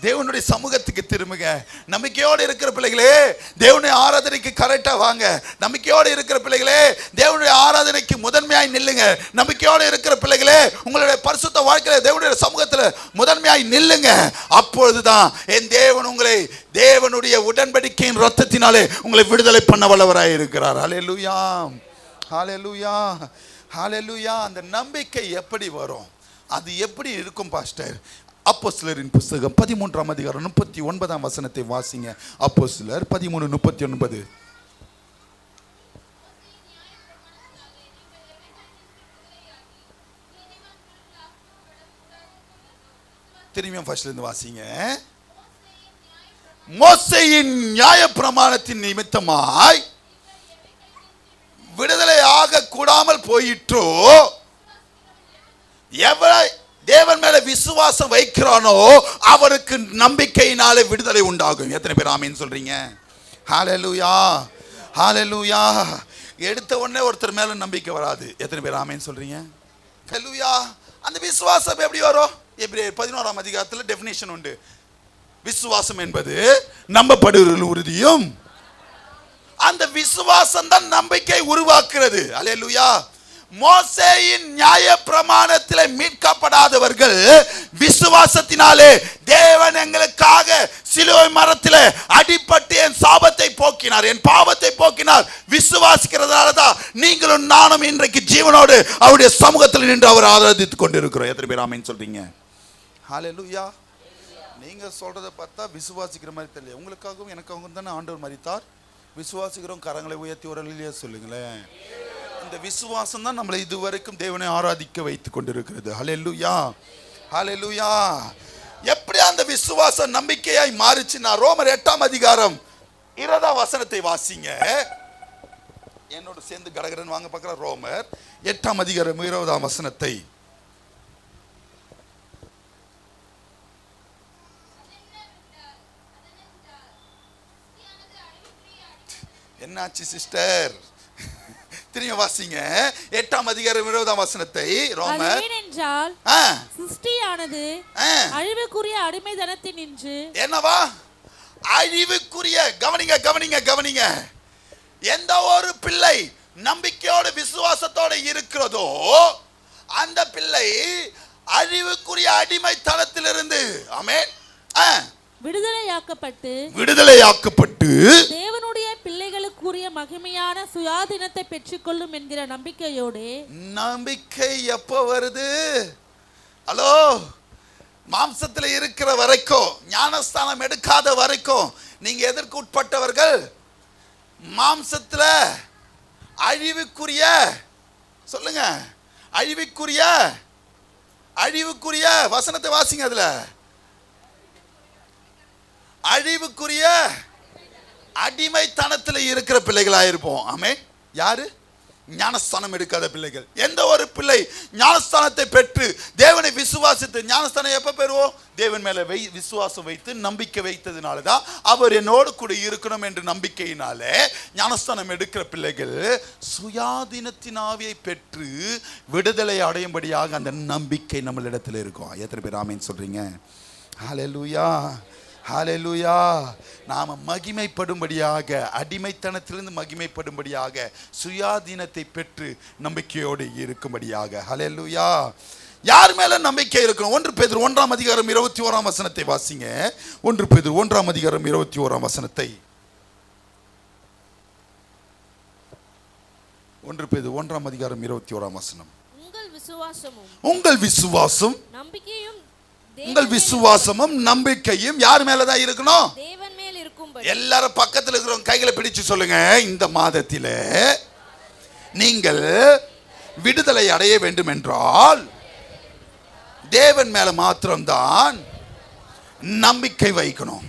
தேவனுடைய சமூகத்துக்கு திரும்புங்க. நம்பிக்கையோடு இருக்கிற பிள்ளைகளே தேவனுடைய ஆராதனைக்கு கரெக்டா வாங்க. நம்பிக்கையோடு இருக்கிற பிள்ளைகளே தேவனுடைய ஆராதனைக்கு முதன்மையாய் நில்லுங்க. நம்பிக்கையோடு இருக்கிற பிள்ளைகளே உங்களுடைய பரிசுத்த வாழ்க்கையில தேவனுடைய சமூகத்துல முதன்மையாய் நில்லுங்க. அப்பொழுதுதான் என் தேவன் உங்களை தேவனுடைய உடன்படிக்கையின் ரத்தத்தினாலே உங்களை விடுதலை பண்ண வல்லவராய் இருக்கிறார். ஹல்லேலூயா. ஹல்லேலூயா. ஹல்லேலூயா. அந்த நம்பிக்கை எப்படி வரும்? அது எப்படி இருக்கும் பாஸ்டர்? அப்போஸ்தலரின் புத்தகம் 13ஆம் அதிகாரம் 39ஆம் வசனத்தை வாசிங்க. அப்போஸ்தலர் 13:39. திரும்பியும் ஃபர்ஸ்ட்ல இருந்து வாசிங்க. மோசேயின் நியாயப்பிரமாணத்தின் நிமித்தமாய் விடுதலை ஆக கூடாமல் போயிற்றோ, எவரை தேவன் மேல விசுவாசம் வைக்கிறானோ அவருக்கு நம்பிக்கையினாலே விடுதலை உண்டாகும். எத்தனை பேர் ஆமீன் சொல்றீங்க? ஹல்லேலூயா. ஹல்லேலூயா. எடுத்த உடனே ஒருத்தர் மேல நம்பிக்கை வராது. எத்தனை பேர் ஆமீன் சொல்றீங்க? ஹல்லேலூயா. அந்த விசுவாசம் எப்படி வரும்? எபிரேயர் 11ஆம் அதிகாரத்தில் டெஃபினிஷன் உண்டு. விசுவாசம் என்பது நம்பப்படுகிற உறுதியும், அந்த விசுவாசம் தான் நம்பிக்கை உருவாக்குறது. ஹல்லேலூயா. மோசேயின் நியாய பிரமாணத்திலே மீட்கப்படாதவர்கள் விசுவாசத்தினாலே தேவன் எங்களுக்காக சிலுவை மரத்திலே அடிபட்டு என் சாபத்தை போக்கினார், என் பாவத்தை போக்கினார். விசுவாசிக்கிறதுனால தான் நீங்களும் நானும் இன்றைக்கு ஜீவனோடு அவருடைய சமூகத்தில் நின்று அவர் ஆராதித்துக் கொண்டிருக்கிறோம். எத்தனை பேர் ஆமென் சொல்றீங்க? ஹல்லேலூயா. நீங்க சொல்றதை பார்த்தா விசுவாசிக்கிற மாதிரி தெரியல. உங்களுக்காகவும் எனக்காகவும் தானே ஆண்டவர் மரித்தார். விசுவாசிக்கிறோம். கரங்களை உயர்த்தி ஒரு அல்லேலூயா சொல்லுங்களேன். இந்த விசுவாசம் தான் நம்மளை இதுவரைக்கும் தேவனை ஆராதிக்க வைத்துக் கொண்டிருக்கிறது. ஹல்லேலூயா. ஹல்லேலூயா. எப்படி அந்த விசுவாசம் நம்பிக்கையாய் மாறிச்சுன்னா ரோமர் 8ஆம் அதிகாரம் 20ஆம் வசனத்தை வாசிங்க. என்னோட சேர்ந்து கடகரன் வாங்க பார்க்கலாம். ரோமர் 8ஆம் அதிகாரம் 20ஆம் வசனத்தை. என்னாச்சு சிஸ்டர்? திரும்ப வாசிங்க 8ஆம் அதிகாரம் 20ஆம் வசனத்தை. ரோமர். ஏனென்றால் சிருஷ்டியானது அழிவுக்குரிய அடிமைத்தனத்தினின்று என்னவா? அழிவுக்குரிய. கவனிங்க கவனிங்க கவனிங்க. எந்த ஒரு பிள்ளை நம்பிக்கையோடு விசுவாசத்தோடு இருக்கிறதோ அந்த பிள்ளை அழிவுக்குரிய அடிமைத்தனத்திலிருந்து ஆமென் விடுதலையாக்கப்பட்டு தேவனுடைய பிள்ளைகளுக்குரிய மகிமையான சுயாதீனத்தை பெற்றுக்கொள்ளும் என்கிற நம்பிக்கையோடு. நம்பிக்கை எப்போ வருது? ஹலோ, மாம்சத்தில் இருக்கிற வரைக்கும், ஞானஸ்தானம் எடுக்காத வரைக்கும் நீங்க எதற்கு உட்பட்டவர்கள்? மாம்சத்துல அழிவுக்குரிய, சொல்லுங்க, அழிவுக்குரிய வசனத்தை வாசிங்க. அதுல அழிவுக்குரிய அடிமைத்தனத்தில் இருக்கிற பிள்ளைகளாயிருப்போம். ஆமே. யாரு? ஞானஸ்தானம் எடுக்காத பிள்ளைகள். எந்த ஒரு பிள்ளை ஞானஸ்தானத்தை பெற்று தேவனை விசுவாசித்து, ஞானஸ்தானம் எப்ப பெறுவோம்? தேவன் மேல விசுவாசம் வைத்து நம்பிக்கை வைத்ததுனாலதான் அவர் என்னோடு கூட இருக்கணும் என்ற நம்பிக்கையினாலே ஞானஸ்தானம் எடுக்கிற பிள்ளைகள் சுயாதீனத்தின் ஆவியை பெற்று விடுதலை அடையும்படியாக அந்த நம்பிக்கை நம்மளிடத்தில் இருக்கும். எத்தனை பேர் ஆமென் சொல்றீங்க? ஹல்லேலூயா, ஹல்லேலூயா. நாம மகிமைப்படும்படியாக, அடிமைத்தனத்திலிருந்து மகிமைப்படும்படியாக, சுயாதீனத்தை பெற்று நம்பிக்கையோடு இருக்கும்படியாக. ஹல்லேலூயா. யார் மேல நம்பிக்கை இருக்கணும்? 1 பேதுரு 1ஆம் அதிகாரம் 21ஆம் வசனத்தை வாசிங்க. 1 பேதுரு 1ஆம் அதிகாரம் 21ஆம் வசனத்தை. 1 பேதுரு 1ஆம் அதிகாரம் 21ஆம் வசனம். உங்கள் விசுவாசம் நம்பிக்கையும், உங்கள் விசுவாசமும் நம்பிக்கையும் யார் மேலதான் இருக்கணும்? தேவன் மேல் இருக்கும்படி. எல்லாரும் பக்கத்தில் இருக்கிறவங்க கைகளை பிடிச்சு சொல்லுங்க, இந்த மாதத்திலே நீங்கள் விடுதலை அடைய வேண்டும் என்றால் தேவன் மேல மாத்திரம்தான் நம்பிக்கை வைக்கணும்.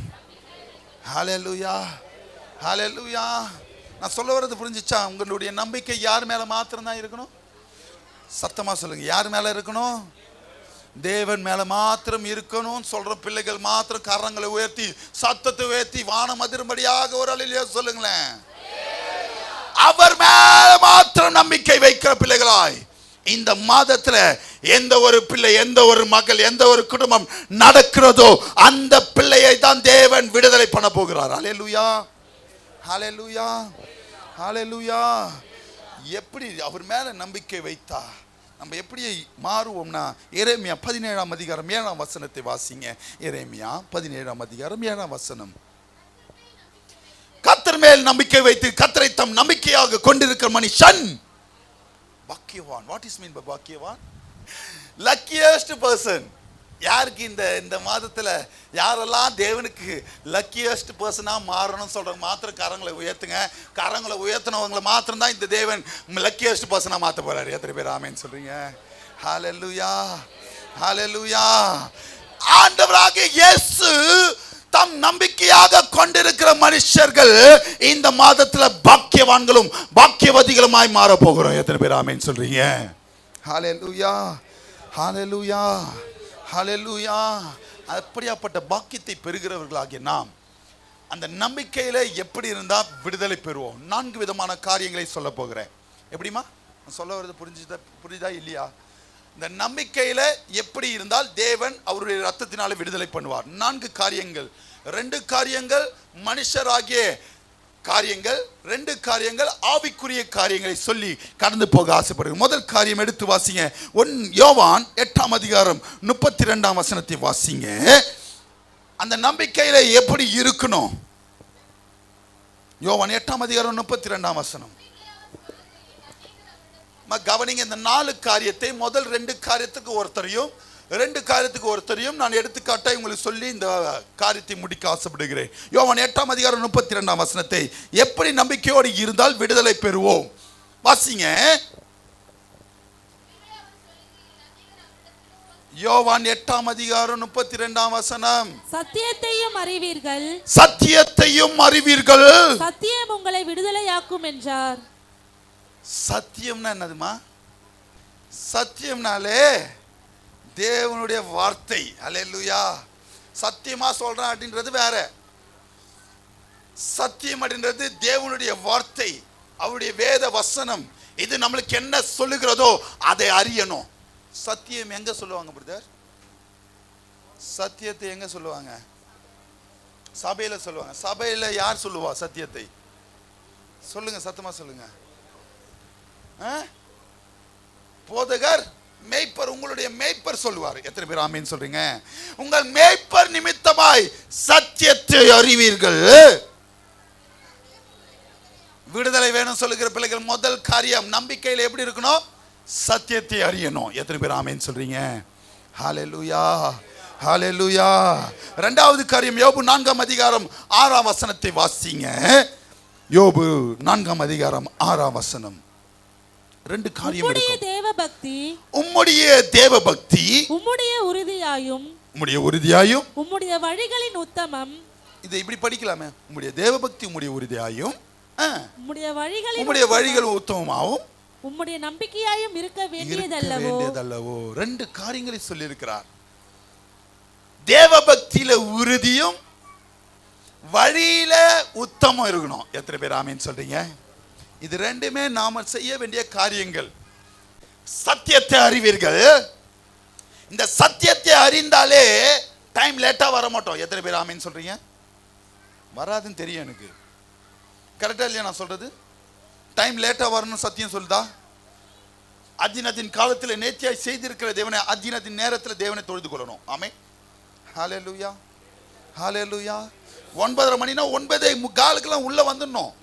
ஹல்லேலூயா, ஹல்லேலூயா. நான் சொல்ல வர்றது புரிஞ்சுச்சா? உங்களுடைய நம்பிக்கை யார் மேல மாத்திரம்தான் இருக்கணும்? சத்தமா சொல்லுங்க, யார் மேல இருக்கணும்? தேவன் மேல மாத்திரம் இருக்கணும் சொல்ற பிள்ளைகள் மாத்திரம் கரங்களை உயர்த்தி, சத்தத்தை உயர்த்தி, வானம் அதிரும்படியாக ஒரு அல்லேலூயா சொல்லுங்களேன். அவர் மேல மாத்திரம் நம்பிக்கை வைக்கிற பிள்ளைகளாய் இந்த மாதத்துல எந்த ஒரு பிள்ளை, எந்த ஒரு மகள், எந்த ஒரு குடும்பம் நடக்கிறதோ அந்த பிள்ளையை தான் தேவன் விடுதலை பண்ண போகிறார். ஹல்லேலூயா, ஹல்லேலூயா, ஹல்லேலூயா. எப்படி அவர் மேல நம்பிக்கை வைத்தா நம்ம எப்படி மாறுவோம்னா, எரேமியா 17ஆம் அதிகாரம் 7ஆம் வசனத்தை வாசிங்க. எரேமியா 17ஆம் அதிகாரம் 7ஆம் வசனம். கர்த்தர் மேல் நம்பிக்கை வைத்து கர்த்தரை தம் நம்பிக்கையாக கொண்டிருக்கிற மனுஷன் பாக்கியவான். வாட் இஸ் மீன் பை பாக்கியவான்? luckiest person. யாருக்கு இந்த மாதத்துல யாரெல்லாம் தேவனுக்கு லக்கியஸ்ட் பர்சனா மாறணும் சொல்றாங்க மாத்திரம் கரங்களை உயர்த்துங்க. கரங்களை உயர்த்தினவங்களை மாத்திரம் தான் இந்த தேவன் லக்கியஸ்ட் பர்சனா மாத்த போறாரு. எத்தனை பேர் ஆமென் சொல்றீங்க? ஹல்லேலூயா, ஹல்லேலூயா. ஆண்டவராகிய இயேசு தம் நம்பிக்கையாக கொண்டிருக்கிற மனுஷர்கள் இந்த மாதத்துல பாக்கியவான்களும் பாக்கியவதிகளுமாய் மாற போகிறோம். எத்தனை பேர் ஆமென் சொல்றீங்க? ஹல்லேலூயா, ஹல்லேலூயா, ஹல்லேலூயா. அப்படியாப்பட்ட பாக்கியத்தை பெறுகிறவர்களாகிய நாம் அந்த நம்பிக்கையில எப்படி இருந்தா விடுதலை பெறுவோம்? 4 விதமான காரியங்களை சொல்ல போகிறேன். எப்படிமா சொல்ல வருது? புரியுதா இல்லையா? இந்த நம்பிக்கையில எப்படி இருந்தால் தேவன் அவருடைய ரத்தத்தினால விடுதலை பண்ணுவார். 4 காரியங்கள். 2 காரியங்கள் மனுஷராகிய காரியங்கள், 2 காரியங்கள் ஆவிக்குரிய காரியங்களை சொல்லி கடந்து போக ஆசைப்படுகிறேன். முதல் காரியம் எடுத்து வாசிங்க. யோவான் 8ஆம் அதிகாரம் 32ஆம் வசனத்தை வாசிங்க. அந்த நம்பிக்கையில எப்படி இருக்கணும்? யோவான் 8ஆம் அதிகாரம் 32ஆம் வசனம். கவனிங்க, இந்த 4 காரியத்தை முதல் 2 காரியத்துக்கு ஒருத்தரையும் 2 காரியத்துக்கு ஒருத்தரையும் நான் எடுத்துக்காட்டாய் உங்களுக்கு சொல்லி இந்த காரியத்தை முடிக்க ஆசைப்படுகிறேன். யோவான் 8ஆம் அதிகாரம் 32ஆம் வசனத்தை எப்படி நம்பிக்கையோடு இருந்தால் விடுதலை பெறுவோம்? வாசிங்க. யோவான் 8ஆம் அதிகாரம் 32ஆம் வசனம். சத்தியத்தையும் அறிவீர்கள், சத்தியத்தையும் அறிவீர்கள், சத்தியம் உங்களை விடுதலையாக்கும் என்றார். சத்தியம்னா என்னதுமா? சத்தியம்னாலே தேவனுடைய வார்த்தை. அல்லேலூயா. சத்தியமா சொல்றேன் அப்படின்றது வேற. சத்தியம் அப்படின்றது தேவனுடைய வார்த்தை, அவருடைய வேத வசனம். இது நம்மளுக்கு என்ன சொல்லுகிறதோ அதை அறியணும். சத்தியம் எங்க சொல்லுவாங்க பிரதர்? சத்தியத்தை எங்க சொல்லுவாங்க? சபையில சொல்லுவாங்க. சபையில யார் சொல்லுவா சத்தியத்தை? சொல்லுங்க, சத்தமா சொல்லுங்க. போதகர், மேய்ப்பர், உங்களுடைய மேய்ப்பர் சொல்லுவார். எத்தனை பேர் ஆமீன் சொல்றீங்க? உங்கள் மேய்ப்பர் நிமித்தமாய் சத்தியத்தை அறிவீர்கள். விடுதலை வேணும் சொல்லுகிற பிள்ளைகள் முதல் காரியம் நம்பிக்கையில் எப்படி இருக்கணும்? சத்தியத்தை அறியணும். எத்தனை பேர் ஆமீன் சொல்றீங்க? ஹல்லேலூயா, ஹல்லேலூயா. இரண்டாவது காரியம் யோபு 4ஆம் அதிகாரம் 6ஆம் வசனத்தை வாசிங்க. யோபு 4ஆம் அதிகாரம் 6ஆம் வசனம். ரெண்டு காரியம் இருக்கு. உம்முடைய தேவபக்தி, உம்முடைய தேவபக்தி, உம்முடைய உறுதியாயும், உம்முடைய உறுதியாயும், உம்முடைய வழிகளின் உத்தமம். இதை இப்படி படிக்கலாமே. உம்முடைய தேவபக்தி, உம்முடைய உறுதியாயும், உம்முடைய வழிகளின் உம்முடைய வழிகள் உத்தமமாவும், உம்முடைய நம்பிக்கையாயும் இருக்க வேண்டியதல்லவோ. ரெண்டு காரியங்களை சொல்லி இருக்கிறார். தேவபக்தியில உறுதியும் வழியில உத்தமம் இருக்கணும். எத்தனை பேர் ஆமீன் சொல்றீங்க? இது ரெண்டுமே நாம செய்ய வேண்டிய காரியங்கள். சத்தியத்தை அறிவீர்கள். இந்த சத்தியத்தை அறிந்தாலே டைம் லேட்டா வர மாட்டோம். எத்தனை பேர் ஆமீன் சொல்றீங்க? வராதுன்னு தெரியும் எனக்கு. கரெக்டா இல்லையா நான் சொல்றது? டைம் லேட்டா வரணும் சத்தியம் சொல்லுதா? அஜினத்தின் காலத்தில் நேர்த்தியாய் செய்திருக்கிற தேவனை அஜினத்தின் நேரத்தில் தேவனை தொழுது கொள்ளணும். ஆமே. ஹல்லேலூயா, ஹல்லேலூயா. 9:30 மணினா 9:45 உள்ள வந்துடணும்.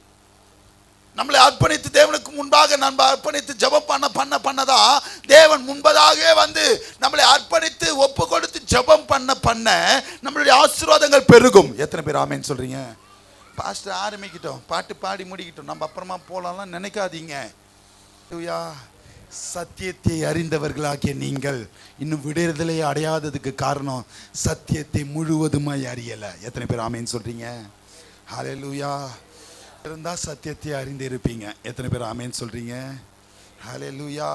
நம்மளை அர்ப்பணித்து தேவனுக்கு முன்பாக நம்ம அர்ப்பணித்து ஜெபம் பண்ணதான் தேவன் முன்பதாகவே வந்து நம்மளை அர்ப்பணித்து ஒப்பு கொடுத்து ஜெபம் பண்ண நம்மளுடைய ஆசீர்வாதங்கள் பெருகும். எத்தனை பேர் ஆமேன்னு சொல்றீங்க? பாஸ்டர் ஆரம்பிக்கிட்டோம், பாட்டு பாடி முடிக்கிட்டோம், நம்ம அப்புறமா போலாம்லாம் நினைக்காதீங்க. சத்தியத்தை அறிந்தவர்களாகிய நீங்கள் இன்னும் விடுதலை அடையாததுக்கு காரணம் சத்தியத்தை முழுவதுமாய் அறியல. எத்தனை பேர் ஆமேன்னு சொல்றீங்க? ஹல்லேலூயா. இருந்தா சத்தியத்தை அறிந்து இருப்பீங்க. எத்தனை பேர் ஆமேன்னு சொல்றீங்க? ஹல்லேலூயா.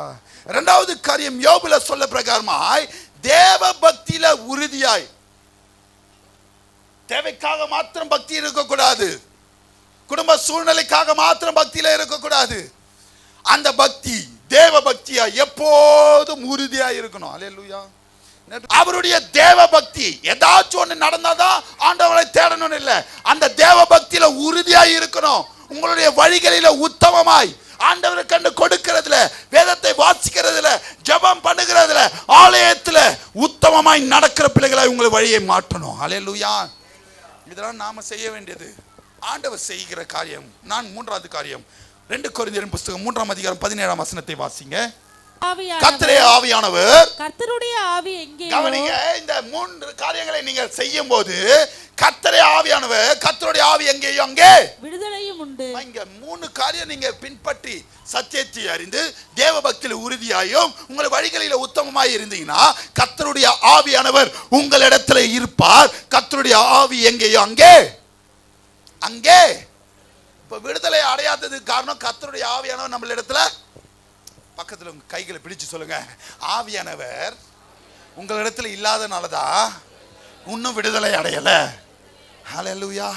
இரண்டாவது காரியம் யோபுல சொல்ல பிரகாரமாய் தேவ பக்தியில உறுதியாய். தேவைக்காக மாத்திரம் பக்தி இருக்கக்கூடாது, குடும்ப சூழ்நிலைக்காக மாத்திரம் பக்தியில இருக்கக்கூடாது. அந்த பக்தி தேவ பக்தியா எப்போதும் உறுதியா இருக்கணும். அல்லேலூயா. அவருடைய தேவ பக்தி ஏதாச்சும் ஒண்ணு நடந்தாதான் ஆண்டவரை தேடணும் இல்ல, அந்த தேவ பக்தியில உறுதியா இருக்கணும். உங்களுடைய வழிகளில உத்தமமாய் ஆண்டவரை கண்டு கொடுக்கிறதுல, வேதத்தை வாசிக்கிறதுல, ஜெபம் பண்ணுகிறதுல, ஆலயத்துல உத்தமமாய் நடக்கிற பிள்ளைகளாய் உங்களை வழியை மாற்றணும். அல்லேலூயா. இதெல்லாம் நாம செய்ய வேண்டியது, ஆண்டவர் செய்கிற காரியம். நான் மூன்றாவது காரியம் 2 கொரிந்தியர் புத்தகம் 3ஆம் அதிகாரம் 17ஆம் வசனத்தை வாசிங்க. கர்த்தரே ஆவியானவர், கர்த்தருடைய ஆவி எங்கே? கவனிங்க, இந்த 3 காரியங்களை நீங்கள் செய்யும்போது கர்த்தரே ஆவியானவர், கர்த்தருடைய ஆவி எங்கேயோ அங்கே விடுதலையும் உண்டு. இங்க 3 காரியம் நீங்க பின்பற்றி சத்தியத்தை அறிந்து தேவ பக்தியில உறுதியாயும் உங்கள் வழிகளில உத்தமமாய் இருந்தீங்கன்னா கர்த்தருடைய ஆவியானவர் உங்களிடத்துல இருப்பார். கர்த்தருடைய ஆவி எங்கேயோ அங்கே அங்கே. இப்ப விடுதலை அடையாததுக்கு காரணம் கர்த்தருடைய ஆவியானவர் நம்ம இடத்துல. பக்கத்துல உங்க கைகளை பிடிச்சு சொல்லுங்க, ஆவியானவர் உங்களிடத்துல இல்லாதனாலதான் இன்னும் விடுதலை அடையல. ஹல்லேலூயா.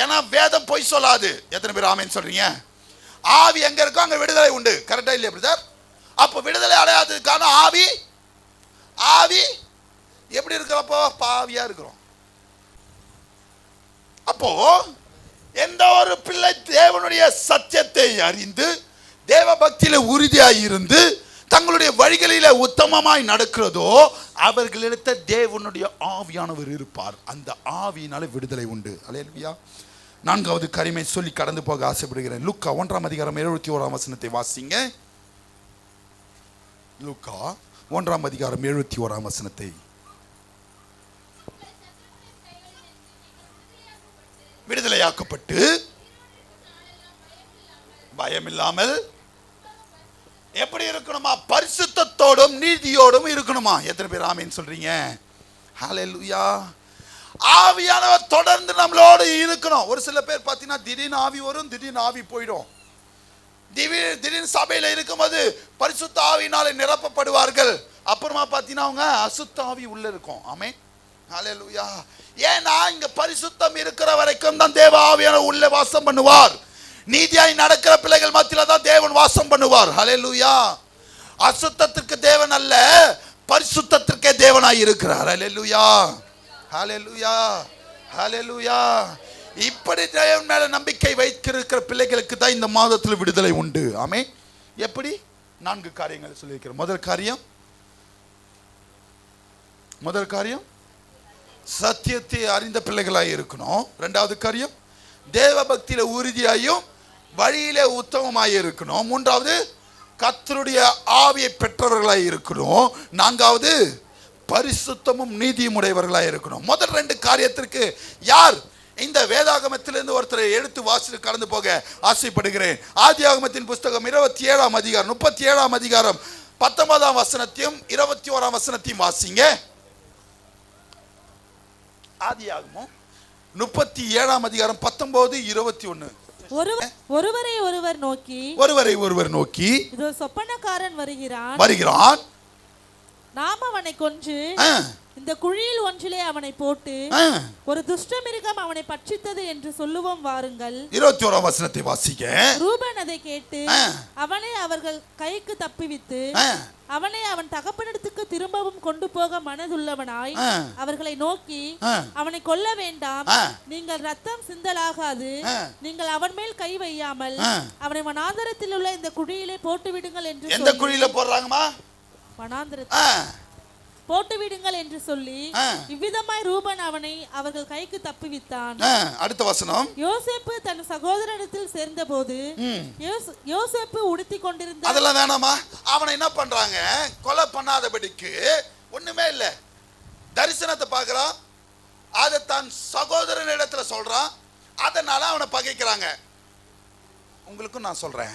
ஏன்னா வேதம் பொய் சொல்லாது. எத்தனை பேர் ஆமென் சொல்றீங்க? ஆவி எங்க இருக்கோ அங்க விடுதலை உண்டு. கரெக்டா இல்லையா பிரதர்? அப்ப விடுதலை அடையாததுக்கான ஆவி எப்படி இருக்கிறப்போ பாவியா இருக்கிறோம். அப்போ எந்த ஒரு பிள்ளை தேவனுடைய சத்தியத்தை அறிந்து தேவ பக்தியில உறுதியாய் இருந்து தங்களுடைய வழிகளில உத்தமமாய் நடக்கிறதோ அவர்களிடத்த தேவனுடைய ஆவியானவர் இருப்பார். அந்த ஆவியினால விடுதலை உண்டு. அல்லேலூயா. 4வது காரியத்தை சொல்லி கடந்து போக ஆசைப்படுகிறேன். லூக்கா 1ஆம் அதிகாரம் 71ஆம் வசனத்தை வாசிங்க. லூக்கா 1ஆம் அதிகாரம் 71ஆம் வசனத்தை. விடுதலையாக்கப்பட்டு பயமில்லாமல் எப்படி இருக்கணுமா? பரிசுத்தத்தோடும் நீதியோடும் இருக்கணுமா? எத்தனை பேர் ஆமென் சொல்றீங்க? ஹல்லேலூயா. ஆவியானவர் தொடர்ந்து நம்மளோடு இருக்கணும். ஒரு சில பேர் பார்த்தீங்கன்னா திடீர்னு ஆவி வரும், திடீர்னு ஆவி போயிடும். திடீர்னு சபையில இருக்கும்போது பரிசுத்த ஆவியினாலே நிரப்பப்படுவார்கள். அப்புறமா பார்த்தீங்கன்னா அவங்க அசுத்த ஆவி உள்ள இருக்கும். ஆமென், ஹல்லேலூயா. ஏன்னா இங்க பரிசுத்தம் இருக்கிற வரைக்கும் தான் தேவ ஆவியானவர் உள்ள வாசம் பண்ணுவார். நீதியாய் நடக்கிற பிள்ளைகள் மத்தியில தான் தேவன் வாசம் பண்ணுவார். ஹல்லேலூயா. அசுத்தத்திற்கு தேவன் அல்ல, பரிசுத்தத்திற்கே தேவனாய் இருக்கிறார். ஹல்லேலூயா, ஹல்லேலூயா, ஹல்லேலூயா. இப்படி தேவன் மேல நம்பிக்கை வைத்திருக்கிற பிள்ளைகளுக்கு தான் இந்த மாதத்தில் விடுதலை உண்டு. ஆமென். எப்படி? 4 காரியங்களை சொல்லியிருக்கிறேன். முதல் காரியம் சத்தியத்தை அறிந்த பிள்ளைகளாய் இருக்கணும். 2வது காரியம் தேவ பக்தியில உறுதியாயும் வழியிலே உத்தமமாய் இருக்கணும். 3வது கர்த்தருடைய ஆவியை பெற்றவர்களாய் இருக்கணும். 4வது பரிசுத்தமும் நீதியும் உடையவர்களாய் இருக்கணும். முதல் 2 காரியத்திற்கு யார் இந்த வேதாகமத்திலிருந்து ஒருத்தரை எடுத்து வாசித்து கடந்து போக ஆசைப்படுகிறேன். ஆதியாகமத்தின் புஸ்தகம் 27ஆம் அதிகாரம் 37ஆம் அதிகாரம் 19ஆம் வசனத்தையும் 21ஆம் வசனத்தையும் வாசிங்க. ஆதியாகமம் 37ஆம் அதிகாரம் 19, 21. ஒருவரை ஒருவர் நோக்கி இதோ சொப்பனக்காரன் வருகிறான், நாம் அவனை கொன்று இந்த குழியில் ஒன்றிலே அவனை போட்டு ஒரு துஷ்ட மிருகம் அவனை பட்சித்தது என்று சொல்லுவோம் வாருங்கள். 21ஆம் வசனத்தை வாசிங்க. ரூபன் அதை கேட்டு அவனை அவர்கள் கைக்கு தப்புவித்து அவனை அவன் தகப்பனிடத்துக்கு திரும்பவும் கொண்டு போக மனதுள்ளவனாய் அவர்களை நோக்கி, அவனை கொல்ல வேண்டாம், நீங்கள் ரத்தம் சிந்தலாகாது, நீங்கள் அவன் மேல் கை வையாமல் அவனை வனாந்தரத்தில் உள்ள இந்த குழியிலே போட்டு விடுங்கள் என்று. எந்த குழியில போடுறாங்கம்மா? வனாந்தரத்தில் போட்டு விடுங்கள் என்று சொல்லி இவ்விதமாய் ரூபன் அவனை அவர்கள் கைக்கு தப்புவித்தான். அடுத்த வசனம். யோசேப்பு தன் சகோதரனிடத்தில் சேர்ந்தபோது யோசேப்பு உடுத்தி கொண்டிருந்த. அதெல்லாம் வேணாமா? அவனை என்ன பண்றாங்க? கொலை பண்ணாதபடிக்கு ஒண்ணுமே இல்ல, தரிசனத்தை பார்க்கறான், அதை தன் சகோதரன் இடத்துல சொல்றான், அதனால அவனை பகைக்கிறாங்க. உங்களுக்கும் நான் சொல்றேன்,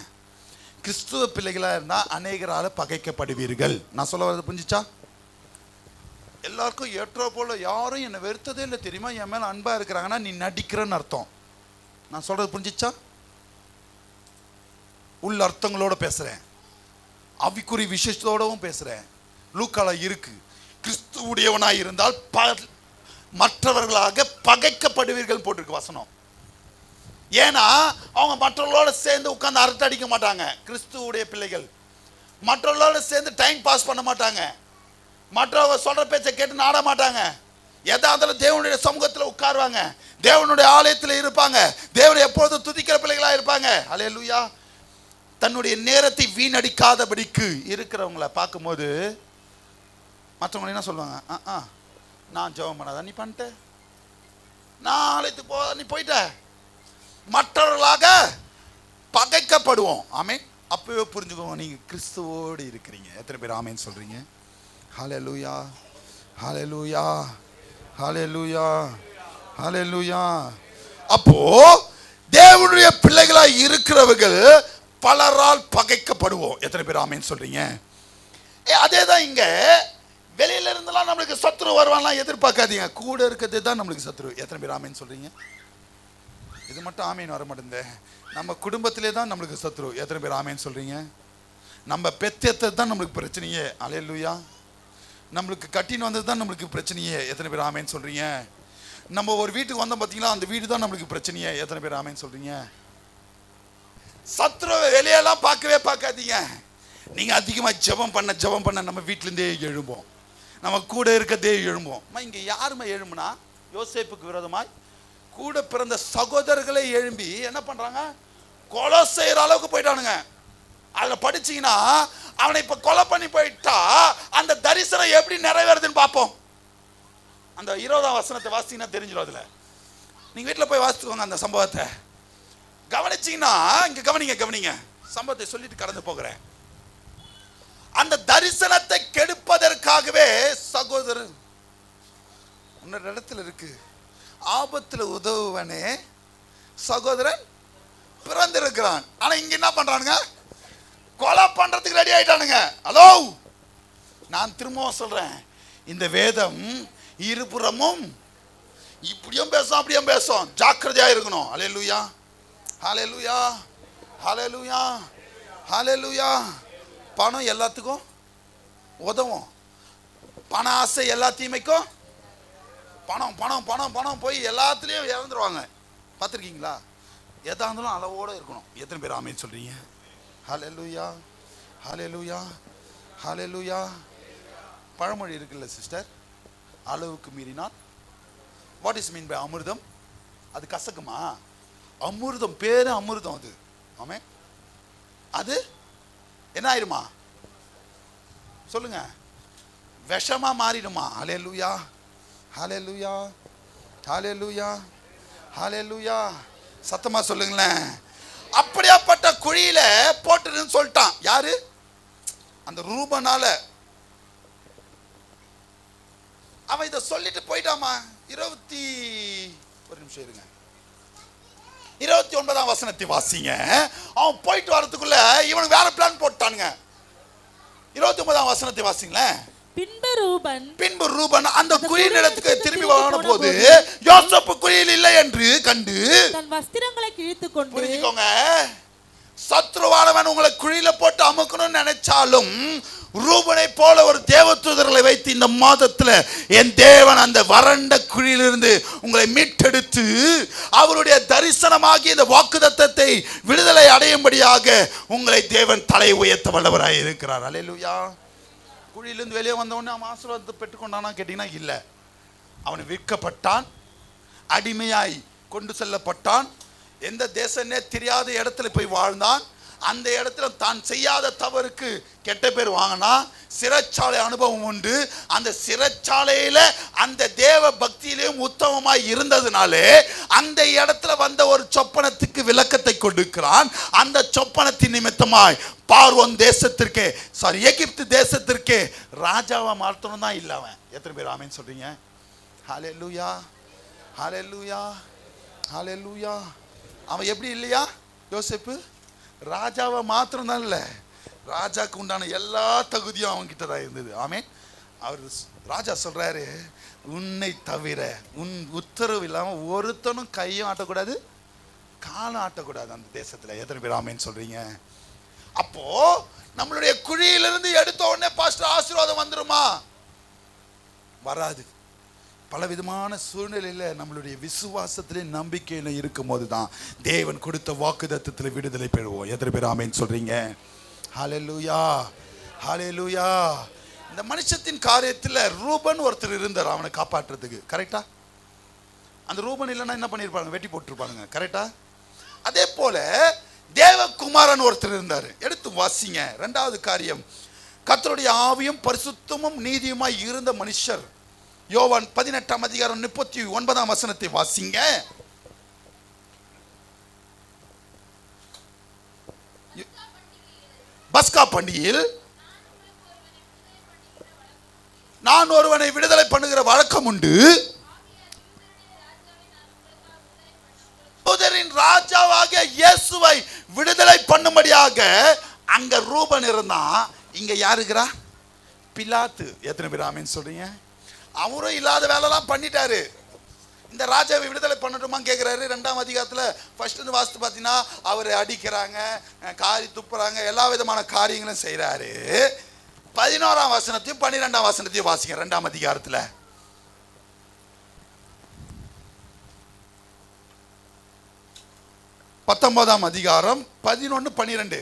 கிறிஸ்துவ பிள்ளைகளா இருந்தா அநேகரால பகைக்கப்படுவீர்கள். நான் சொல்ல வரது புரிஞ்சுச்சா? எல்லாருக்கும் ஏற்றோ போல யாரும் என்னை வெறுத்ததே இல்லை தெரியுமா, என் மேல அன்பா இருக்கிறாங்கன்னா நீ நடிக்கிறன்னு அர்த்தம். நான் சொல்றது புரிஞ்சிச்சா? உள்ள அர்த்தங்களோட பேசுறேன், அவிக்குறி விசேஷத்தோடவும் பேசுறேன். லூக்கால இருக்கு, கிறிஸ்துவுடையவனாய் இருந்தால் மற்றவர்களாக பகைக்கப்படுவீர்கள் போட்டிருக்கு வசனம். ஏன்னா அவங்க மற்றவர்களோட சேர்ந்து உட்கார்ந்து அரட்டை அடிக்க மாட்டாங்க. கிறிஸ்துவுடைய பிள்ளைகள் மற்றவர்களோட சேர்ந்து டைம் பாஸ் பண்ண மாட்டாங்க, மற்றவங்க சொல்ற பேச்சை கேட்டு நாட மாட்டாங்க. எதாவது தேவனுடைய சமூகத்தில் உட்காருவாங்க, தேவனுடைய ஆலயத்தில் இருப்பாங்க, தேவனை எப்பொழுதும் துதிக்கிற பிள்ளைகளா இருப்பாங்க. அல்லேலூயா. தன்னுடைய நேரத்தை வீணடிக்காதபடிக்கு இருக்கிறவங்களை பார்க்கும்போது மற்றவங்க என்ன சொல்லுவாங்க? நான் ஜெபம் பண்ணாதான் நீ பண்ணிட்ட, நான் ஆலயத்துக்கு போ நீ போயிட்ட. மற்றவர்களாக பகைக்கப்படுவோம். ஆமென். அப்பவே புரிஞ்சுக்கோங்க, நீங்க கிறிஸ்துவோடு இருக்கிறீங்க. எத்தனை பேர் ஆமென் சொல்றீங்க? ஹல்லேலூயா, ஹல்லேலூயா, ஹல்லேலூயா, ஹல்லேலூயா. அப்போ தேவனுடைய பிள்ளைகளாய் இருக்கிறவர்கள் பலரால் பகைக்கப்படுவோம். எத்தனை பேர் ஆமென் சொல்றீங்க? அதேதான் இங்க வெளியில இருந்தெல்லாம் நம்மளுக்கு சத்ரு வருவான்லாம் எதிர்பார்க்காதீங்க, கூட இருக்கிறது தான் நம்மளுக்கு சத்ரு. எத்தனை பேர் ஆமென் சொல்றீங்க? இது மட்டும் ஆமீன் வர மாட்டேங்குது. நம்ம குடும்பத்திலே தான் நம்மளுக்கு சத்ரு. எத்தனை பேர் ஆமீன் சொல்றீங்க? நம்ம பெத்தத்தை தான் நம்மளுக்கு பிரச்சனையே. அல்லேலூயா. நம்மளுக்கு கட்டின்னு வந்தது தான் நம்மளுக்கு பிரச்சனையே. எத்தனை பேர் ஆமீன் சொல்றீங்க? நம்ம ஒரு வீட்டுக்கு வந்தோம் பார்த்தீங்களா, அந்த வீடு தான் நம்மளுக்கு பிரச்சனையே. எத்தனை பேர் ஆமீன் சொல்றீங்க? சத்ருவை வெளியெல்லாம் பார்க்காதீங்க. நீங்க அதிகமா ஜெபம் பண்ண நம்ம வீட்டிலேருந்தே எழும்போம், நம்ம கூட இருக்கதே எழும்போம். இங்க யாருமே எழும்புனா யோசேப்புக்கு விரோதமாய் கூட பிறந்த சகோதரர்களை எழும்பி என்ன பண்றாங்க? கொலை செய்யற அளவுக்கு போயிட்டானுங்க. அதுல படிச்சீங்கன்னா அவனை இப்ப கொலை பண்ணி போயிட்டா அந்த தரிசனம் எப்படி நிறைவேறுதுன்னு பார்ப்போம். அந்த 20ஆம் வசனத்தை வாசிங்கன்னா தெரிஞ்சிடும். அதுல நீங்க வீட்டுல போய் வாசித்துக்கோங்க அந்த சம்பவத்தை. கவனிச்சீங்கன்னா இங்க கவனிங்க சம்பவத்தை சொல்லிட்டு கடந்து போகிறேன். அந்த தரிசனத்தை கெடுப்பதற்காகவே சகோதரர் இன்னொரு இடத்துல இருக்கு, ஆபத்துல உதவுவனே சகோதரன் பிறந்திருக்கிறான். ஆனா இங்க என்ன பண்றானுங்க? கொலை பண்றதுக்கு ரெடி ஆயிட்டானுங்க. ஹலோ, நான் திரும்பவும் சொல்றேன், இந்த வேதம் இருபுறமும் இப்படியும் பேசும் அப்படியும் பேசும். ஜாக்கிரதையா இருக்கணும். ஹல்லேலூயா, ஹல்லேலூயா, ஹல்லேலூயா. ஹல்லேலூயா. பணம் எல்லாத்துக்கும் உதவும். பண ஆசை எல்லா தீமைக்கும். பணம் பணம் பணம் பணம் போய் எல்லாத்துலேயும் இறந்துருவாங்க. பார்த்துருக்கீங்களா? எதா இருந்தாலும் அளவோடு இருக்கணும். எத்தனை பேர் ஆமென் சொல்கிறீங்க? ஹல்லேலூயா, ஹல்லேலூயா, ஹல்லேலூயா. பழமொழி இருக்குல்ல சிஸ்டர், அளவுக்கு மீறினால் வாட் இஸ் மீன் பை அமிர்தம்? அது கசக்குமா? அமிர்தம், பேரு அமிர்தம். அது ஆமென். அது என்ன ஆயிடுமா சொல்லுங்க? விஷமா மாறிடுமா? ஹல்லேலூயா, ஹல்லேலூயா, ஹல்லேலூயா, ஹல்லேலூயா. சத்தமா சொல்லுங்களேன். அப்படியாப்பட்ட குழியில போட்டுன்னு சொல்லிட்டான். யாரு? அந்த ரூபனால. அவன் இதை சொல்லிட்டு போயிட்டாமா. 21 நிமிஷம் இருங்க. 29ஆம் வசனத்தை வாசிங்க. அவன் போயிட்டு வரதுக்குள்ள இவனுக்கு வேற பிளான் போட்டானுங்க. 29ஆம் வசனத்தை வாசிங்களேன். பின்பு ரூபன் அந்த குழியின் இடத்துக்கு திரும்பி வர போது யோசேப்பு குழியில் இல்லை என்று கண்டு தன் வஸ்திரங்களை கிழித்துக் கொண்டு. புரிஞ்சுக்கோங்க, சத்ருவானவன் உங்களை குழியில போட்டு அமுக்கணும்னு நினைச்சாலும் ரூபனை போல ஒரு தேவதூதர்களை வைத்து இந்த மாதத்துல என் தேவன் அந்த வறண்ட குழியிலிருந்து உங்களை மீட்டெடுத்து அவருடைய தரிசனமாகி இந்த வாக்குத்தத்தத்தை விடுதலை அடையும்படியாக உங்களை தேவன் தலை உயர்த்த வல்லவராய் இருக்கிறார். அல்லேலூயா. குழியிலிருந்து வெளியே வந்தவொடனே அவன் ஆசீர்வாதத்தை பெற்றுக்கொண்டானா கேட்டீங்கன்னா இல்லை. அவன் விற்கப்பட்டான், அடிமையாய் கொண்டு செல்லப்பட்டான், எந்த தேசன்னே தெரியாத இடத்துல போய் வாழ்ந்தான். அந்த இடத்துல தான் செய்யாத தவறுக்கு கெட்ட பேர் வாங்கினா, சிறைச்சாலை அனுபவம் உண்டு. அந்த சிறைச்சாலையில அந்த தேவ பக்தியிலையும் உத்தமமாய் இருந்ததுனாலே அந்த இடத்துல வந்த ஒரு சொப்பனத்துக்கு விளக்கத்தை கொடுக்கிறான். அந்த சொப்பனத்தின் நிமித்தமாய் பார்வோன் தேசத்திற்கு, எகிப்து தேசத்திற்கு ராஜாவா மாற்றணும் தான் இல்லை அவன். எத்தனை பேர் ஆமென் சொல்றீங்க? ஹல்லேலூயா, ஹல்லேலூயா, ஹல்லேலூயா. அவன் எப்படி இல்லையா? யோசேப்பு ராஜாவை மாத்திரம் தான் இல்லை, ராஜாக்கு உண்டான எல்லா தகுதியும் அவன்கிட்ட தான் இருந்தது. ஆமென். அவர் ராஜா சொல்றாரு, உன்னை தவிர உன் உத்தரவு இல்லாமல் ஒருத்தனும் கையும் ஆட்டக்கூடாது, காலம் ஆட்டக்கூடாது அந்த தேசத்துல. எத்தனை பேர் ஆமென் சொல்றீங்க? அப்போ நம்மளுடைய குழியிலிருந்து எடுத்த உடனே பாஸ்டர் ஆசீர்வாதம் வந்துருமா? வராது. பல விதமான சூழ்நிலையில நம்மளுடைய விசுவாசத்திலே நம்பிக்கையில இருக்கும் போது தான் தேவன் கொடுத்த வாக்குத்தத்தத்தில் விடுதலை பெறுவோம். எத்தனை பேர் ஆமென் சொல்றீங்க? ஹல்லேலூயா, ஹல்லேலூயா. இந்த மனுஷத்தின் காரியத்தில் ரூபன் ஒருத்தர் இருந்தார் அவனை காப்பாற்றுறதுக்கு. கரெக்டா? அந்த ரூபன் இல்லைன்னா என்ன பண்ணியிருப்பாங்க? வெட்டி போட்டிருப்பாங்க. கரெக்டா? அதே போல தேவகுமாரன் ஒருத்தர் இருந்தார். எடுத்து வாசிங்க. 2வது காரியம், கர்த்தருடைய ஆவியும் பரிசுத்தமும் நீதியுமாய் இருந்த மனுஷர். யோவான் 18ஆம் அதிகாரம் 39ஆம் வசனத்தை வாசிங்க. பஸ்கா பண்டிகையில் நான் ஒருவனை விடுதலை பண்ணுகிற வழக்கம் உண்டு. ராஜாவாகிய இயேசுவை விடுதலை பண்ணும்படியாக அங்க ரூபன் இருந்தான். இங்க யாருக்கிறா? பிலாத்து. எத்தனை பேர் ஆமென் சொல்றீங்க? அவரும் இல்லாத வேலைலாம் பண்ணிட்டாரு. இந்த ராஜாவை விடுதலை பண்ணட்டுமா கேட்கிறாரு. 2ஆம் அதிகாரத்துல ஃபர்ஸ்ட் வாசித்து பார்த்தீங்கன்னா அவரை அடிக்கிறாங்க, காரி துப்புறாங்க, எல்லா விதமான காரியங்களும் செய்யறாரு. 11ஆம் வசனத்தையும் 12ஆம் வசனத்தையும் வாசிங்க. 2ஆம் அதிகாரத்துல 19ஆம் அதிகாரம் 11, 12.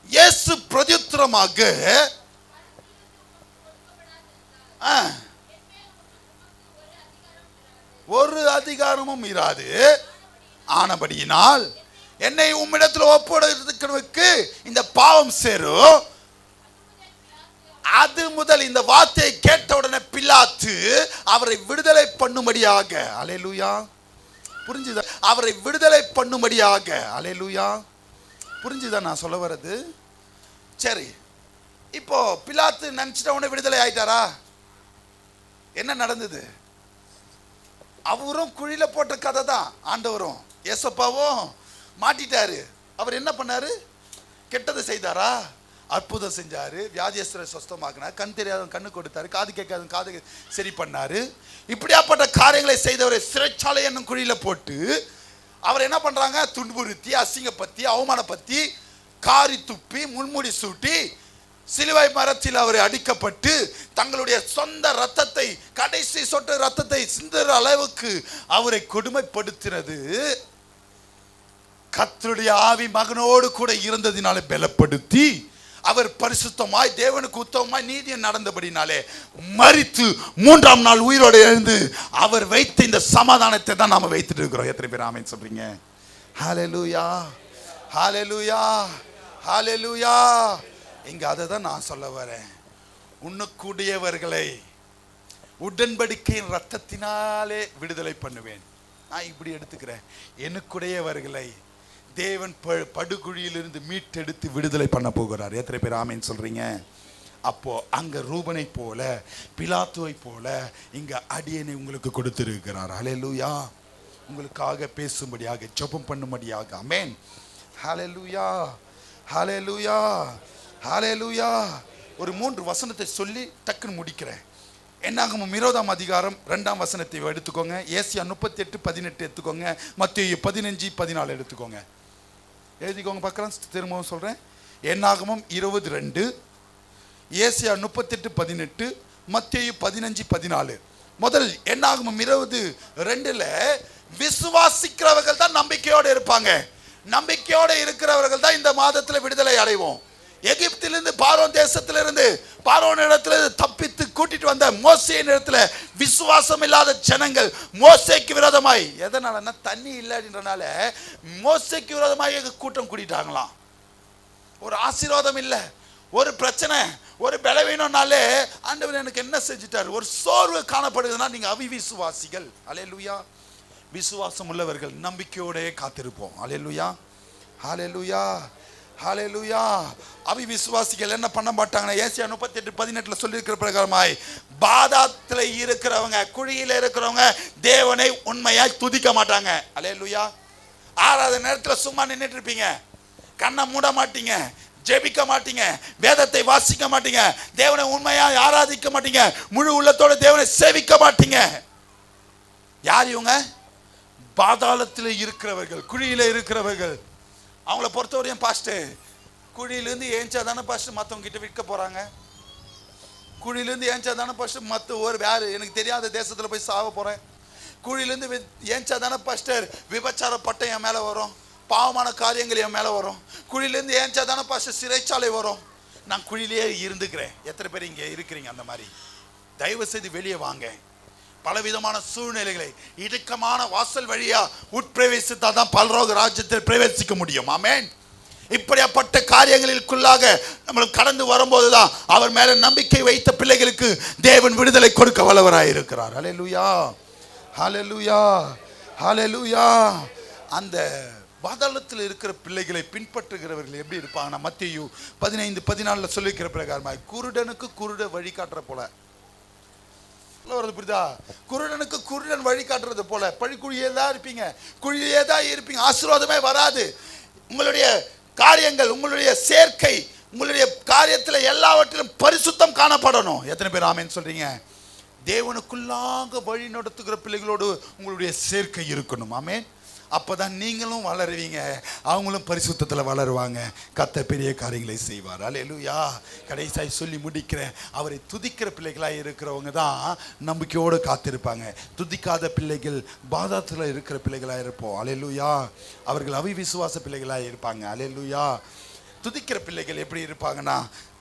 இயேசு பிரதியுத்தரமாக ஒரு அதிகாரமும் இராது, ஆனபடியினால் என்னை உம்மிடத்தில் ஒப்புவிக்கிறதுக்கு இந்த பாவம் சேரும். அது முதல் இந்த வார்த்தையை கேட்ட உடனே பிலாத்து அவரை விடுதலை பண்ணும்படியாக, அல்லேலூயா, புரிஞ்சுதா? அவரை விடுதலை பண்ணும்படியாக, அல்லேலூயா, புரிஞ்சுதா நான் சொல்ல வர்றது? சரி, இப்போ பிலாத்து நினைச்சிட்ட உடனே விடுதலை ஆயிட்டாரா? என்ன நடந்தது? அவரும் குழியில போட்ட கதை தான். ஆண்டவரும் ஏசப்பாவும் மாட்டிட்டாரு. அவர் என்ன பண்ணாரு? கெட்டதை செய்தாரா? அற்புதம் செஞ்சாரு, வியாதியஸ்தரை சுஸ்தமாக்கினார், கண் தெரியாதவன் கண்ணு கொடுத்தாரு, காது கேட்காதவன் காது சரி பண்ணாரு. இப்படியாப்பட்ட காரியங்களை செய்தவரை சிறைச்சாலை என்னும் குழியில போட்டு அவர் என்ன பண்றாங்க? துன்புறுத்தி, அசிங்கப்படுத்தி, அவமானப்படுத்தி, காரி துப்பி, முள்முடி சூட்டி, சிலுவை மரத்தில் அவர் அடிக்கப்பட்டு தங்களுடைய சொந்த ரத்தத்தை, கடைசி சொட்டு ரத்தத்தை சிந்துற அளவுக்கு அவரை கொடுமைப்படுத்தினது கர்த்தருடைய ஆவி மகனோடு கூட இருந்ததினாலே பலப்படுத்தி, அவர் பரிசுத்தமாய் தேவனுக்கு உத்தமமாய் நீதியை நடந்தபடினாலே மரித்து 3ஆம் நாள் உயிரோடு எழுந்து அவர் வைத்த இந்த சமாதானத்தை தான் நாம வைத்துட்டு இருக்கிறோம். எத்தனை பேர் ஆமென் சொல்றீங்க? ஹல்லேலூயா, ஹல்லேலூயா, ஹல்லேலூயா. இங்க அதை தான் நான் சொல்ல வரேன். உன்னுக்குடையவர்களை உடன்படிக்கையின் ரத்தத்தினாலே விடுதலை பண்ணுவேன். நான் இப்படி எடுத்துக்கிறேன். எனக்குடையவர்களை தேவன் படுகுழியிலிருந்து மீட்டெடுத்து விடுதலை பண்ண போகிறார். எத்தனை பேர் ஆமென் சொல்றீங்க? அப்போ அங்க ரூபனை போல, பிலாத்துவை போல இங்க அடியனை உங்களுக்கு கொடுத்திருக்கிறார். ஹல்லேலூயா. உங்களுக்காக பேசும்படியாக, ஜெபம் பண்ணும்படியாக. ஆமென். ஹல்லேலூயா, ஹல்லேலூயா, ஹல்லேலூயா. ஒரு 3 வசனத்தை சொல்லி டக்குன்னு முடிக்கிறேன். என்னாகமம் 20ஆம் அதிகாரம் 2ஆம் வசனத்தை எடுத்துக்கோங்க. ஏசியா 38:18 எடுத்துக்கோங்க. மத்தேயு 15:14 எடுத்துக்கோங்க. எழுதிக்கோங்க, பார்க்கலாம். திரும்பவும் சொல்றேன். என்னாகமம் 20:2, ஏசியா 38:18, மத்தேயு 15:14. முதல் என்னாகமம் 20:2ல விசுவாசிக்கிறவர்கள் தான் நம்பிக்கையோடு இருப்பாங்க. நம்பிக்கையோடு இருக்கிறவர்கள் தான் இந்த மாதத்தில் விடுதலை அடைவோம். எகிப்திலிருந்து, பார்வோன் தேசத்திலிருந்து, பார்வோன் இடத்திலிருந்து தப்பித்து கூட்டிட்டு வந்த மோசேயின் இடத்துல விசுவாசம் இல்லாத ஜனங்கள் மோசேக்கு விரோதமாய், எதனாலன்னா தண்ணி இல்லைன்றனால மோசேக்கு விரோதமாய் கூட்டம் கூட்டிட்டாங்களாம். ஒரு ஆசீர்வாதம் இல்லை, ஒரு பிரச்சனை, ஒரு பலவீனம்னாலே ஆண்டவர் எனக்கு என்ன செஞ்சிட்டார், ஒரு சோர்வு காணப்படுதுன்னா நீங்க அவிவிசுவாசிகள். அல்லேலூயா. விசுவாசம் உள்ளவர்கள் நம்பிக்கையோட காத்திருப்போம். அல்லேலூயா, ஹல்லேலூயா, ஹல்லேலூயா. அவிவிசுவாசிகள் என்ன பண்ண மாட்டாங்கன்னா, ஏசியா 38:18 சொல்லியிருக்கிற பிரகாரமாய் பாதாளத்துல இருக்கிறவங்க, குழியில இருக்கிறவங்க தேவனை உண்மையாய் துதிக்க மாட்டாங்க. அல்லேலூயா. ஆறாவது நேரத்துல சும்மா நின்றுட்டு இருப்பீங்க, கண்ணை மூட மாட்டீங்க, ஜெபிக்க மாட்டீங்க, வேதத்தை வாசிக்க மாட்டீங்க, தேவனை உண்மையாய் ஆராதிக்க மாட்டீங்க, முழு உள்ளத்தோட தேவனை சேவிக்க மாட்டீங்க. யார் இவங்க? பாதாளத்தில் இருக்கிறவர்கள், குழியில இருக்கிறவர்கள். அவங்கள பொறுத்தவரையும் பாஸ்டர், குழியிலேருந்து ஏஞ்சா தானே பாஸ்டர் மற்றவங்க கிட்ட விற்க போறாங்க. குழியிலேருந்து ஏஞ்சா தானே பாஸ்டர் மற்ற ஒரு வேறு எனக்கு தெரியாத தேசத்தில் போய் சாக போறேன். குழியிலேருந்து ஏஞ்சா தானே பாஸ்டர் விபச்சார பட்டம் என் மேலே வரும், பாவமான காரியங்கள் என் மேலே வரும். குழியிலேருந்து ஏஞ்சா தானே பாஸ்டர் சிறைச்சாலை வரும். நான் குழியிலேயே இருந்துக்கிறேன். எத்தனை பேர் இங்கே இருக்கிறீங்க அந்த மாதிரி? தயவு செய்து வெளியே வாங்க. பலவிதமான சூழ்நிலைகளை இடுக்கமான வாசல் வழியா உட்பிரவேசித்தா தான் பரலோக ராஜ்யத்தில் பிரவேசிக்க முடியும். ஆமென். இப்படிப்பட்ட காரியங்களுக்குள்ளாக நம்ம கடந்து வரும்போதுதான் அவர் மேல நம்பிக்கை வைத்த பிள்ளைகளுக்கு தேவன் விடுதலை கொடுக்க வல்லவராய் இருக்கிறார். ஹல்லேலூயா, ஹல்லேலூயா, ஹல்லேலூயா. அந்த பாதாளத்தில் இருக்கிற பிள்ளைகளை பின்பற்றுகிறவர்கள் எப்படி இருப்பாங்கன்னா, மத்தேயு 15:14 சொல்லியிருக்கிற பிரகாரமாக குருடனுக்கு குருட வழி காட்டுற போல, புரியுதா? குருடனுக்கு குருடன் வழி காட்டுறது போல பழிக்குழியே தான் இருப்பீங்க, குழியே தான் இருப்பீங்க. ஆசீர்வாதமே வராது. உங்களுடைய காரியங்கள், உங்களுடைய சேர்க்கை, உங்களுடைய காரியத்தில் எல்லாவற்றிலும் பரிசுத்தம் காணப்படணும். எத்தனை பேர் ஆமென் சொல்றீங்க? தேவனுக்குள்ளாக வழி நடத்துகிற பிள்ளைகளோடு உங்களுடைய சேர்க்கை இருக்கணும். ஆமென். அப்பதான் நீங்களும் வளருவீங்க, அவங்களும் பரிசுத்தத்தில் வளருவாங்க. கர்த்தர் பெரிய காரியங்களை செய்வார். அல்லேலூயா. கடைசியாய் சொல்லி முடிக்கிறேன். அவரை துதிக்கிற பிள்ளைகளாக இருக்கிறவங்க தான் நம்பிக்கையோடு காத்திருப்பாங்க. துதிக்காத பிள்ளைகள் பாதாளத்தில் இருக்கிற பிள்ளைகளாக இருப்போம். அல்லேலூயா. அவர்கள் அவிவிசுவாச பிள்ளைகளாக இருப்பாங்க. அல்லேலூயா. துதிக்கிற பிள்ளைகள் எப்படி இருப்பாங்கன்னா,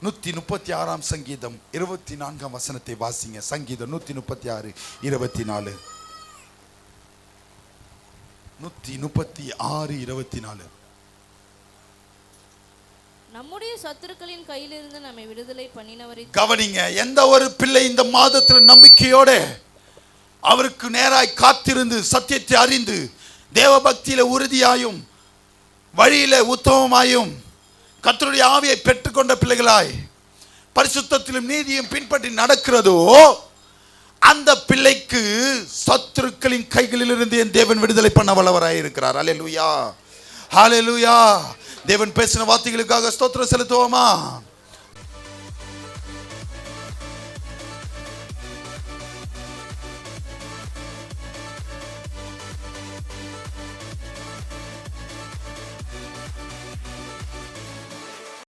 136ஆம் சங்கீதம் 24ஆம் வசனத்தை வாசிங்க. சங்கீதம் 136:24. 136:24. நம்முடைய சத்துருக்களின் கையிலிருந்து நம்மை விடுதலை பண்ணினவரை கவனிங்க. எந்த ஒரு பிள்ளை இந்த மாதத்தில் நம்பிக்கையோட அவருக்கு நேராய் காத்திருந்து சத்தியத்தை அறிந்து தேவ பக்தியில உறுதியாயும் வழியில உத்தமமாயும் கர்த்தருடைய ஆவியை பெற்றுக்கொண்ட பிள்ளைகளாய் பரிசுத்தத்திலும் நீதியும் பின்பற்றி நடக்கிறதோ, அந்த பிள்ளைக்கு சத்துருக்களின் கைகளிலிருந்து என் தேவன் விடுதலை பண்ண வல்லவராய் இருக்கிறார். அல்லேலூயா, ஹல்லேலூயா. தேவன் பேசின வார்த்தைகளுக்காக ஸ்தோத்திரம் செலுத்துவோமா?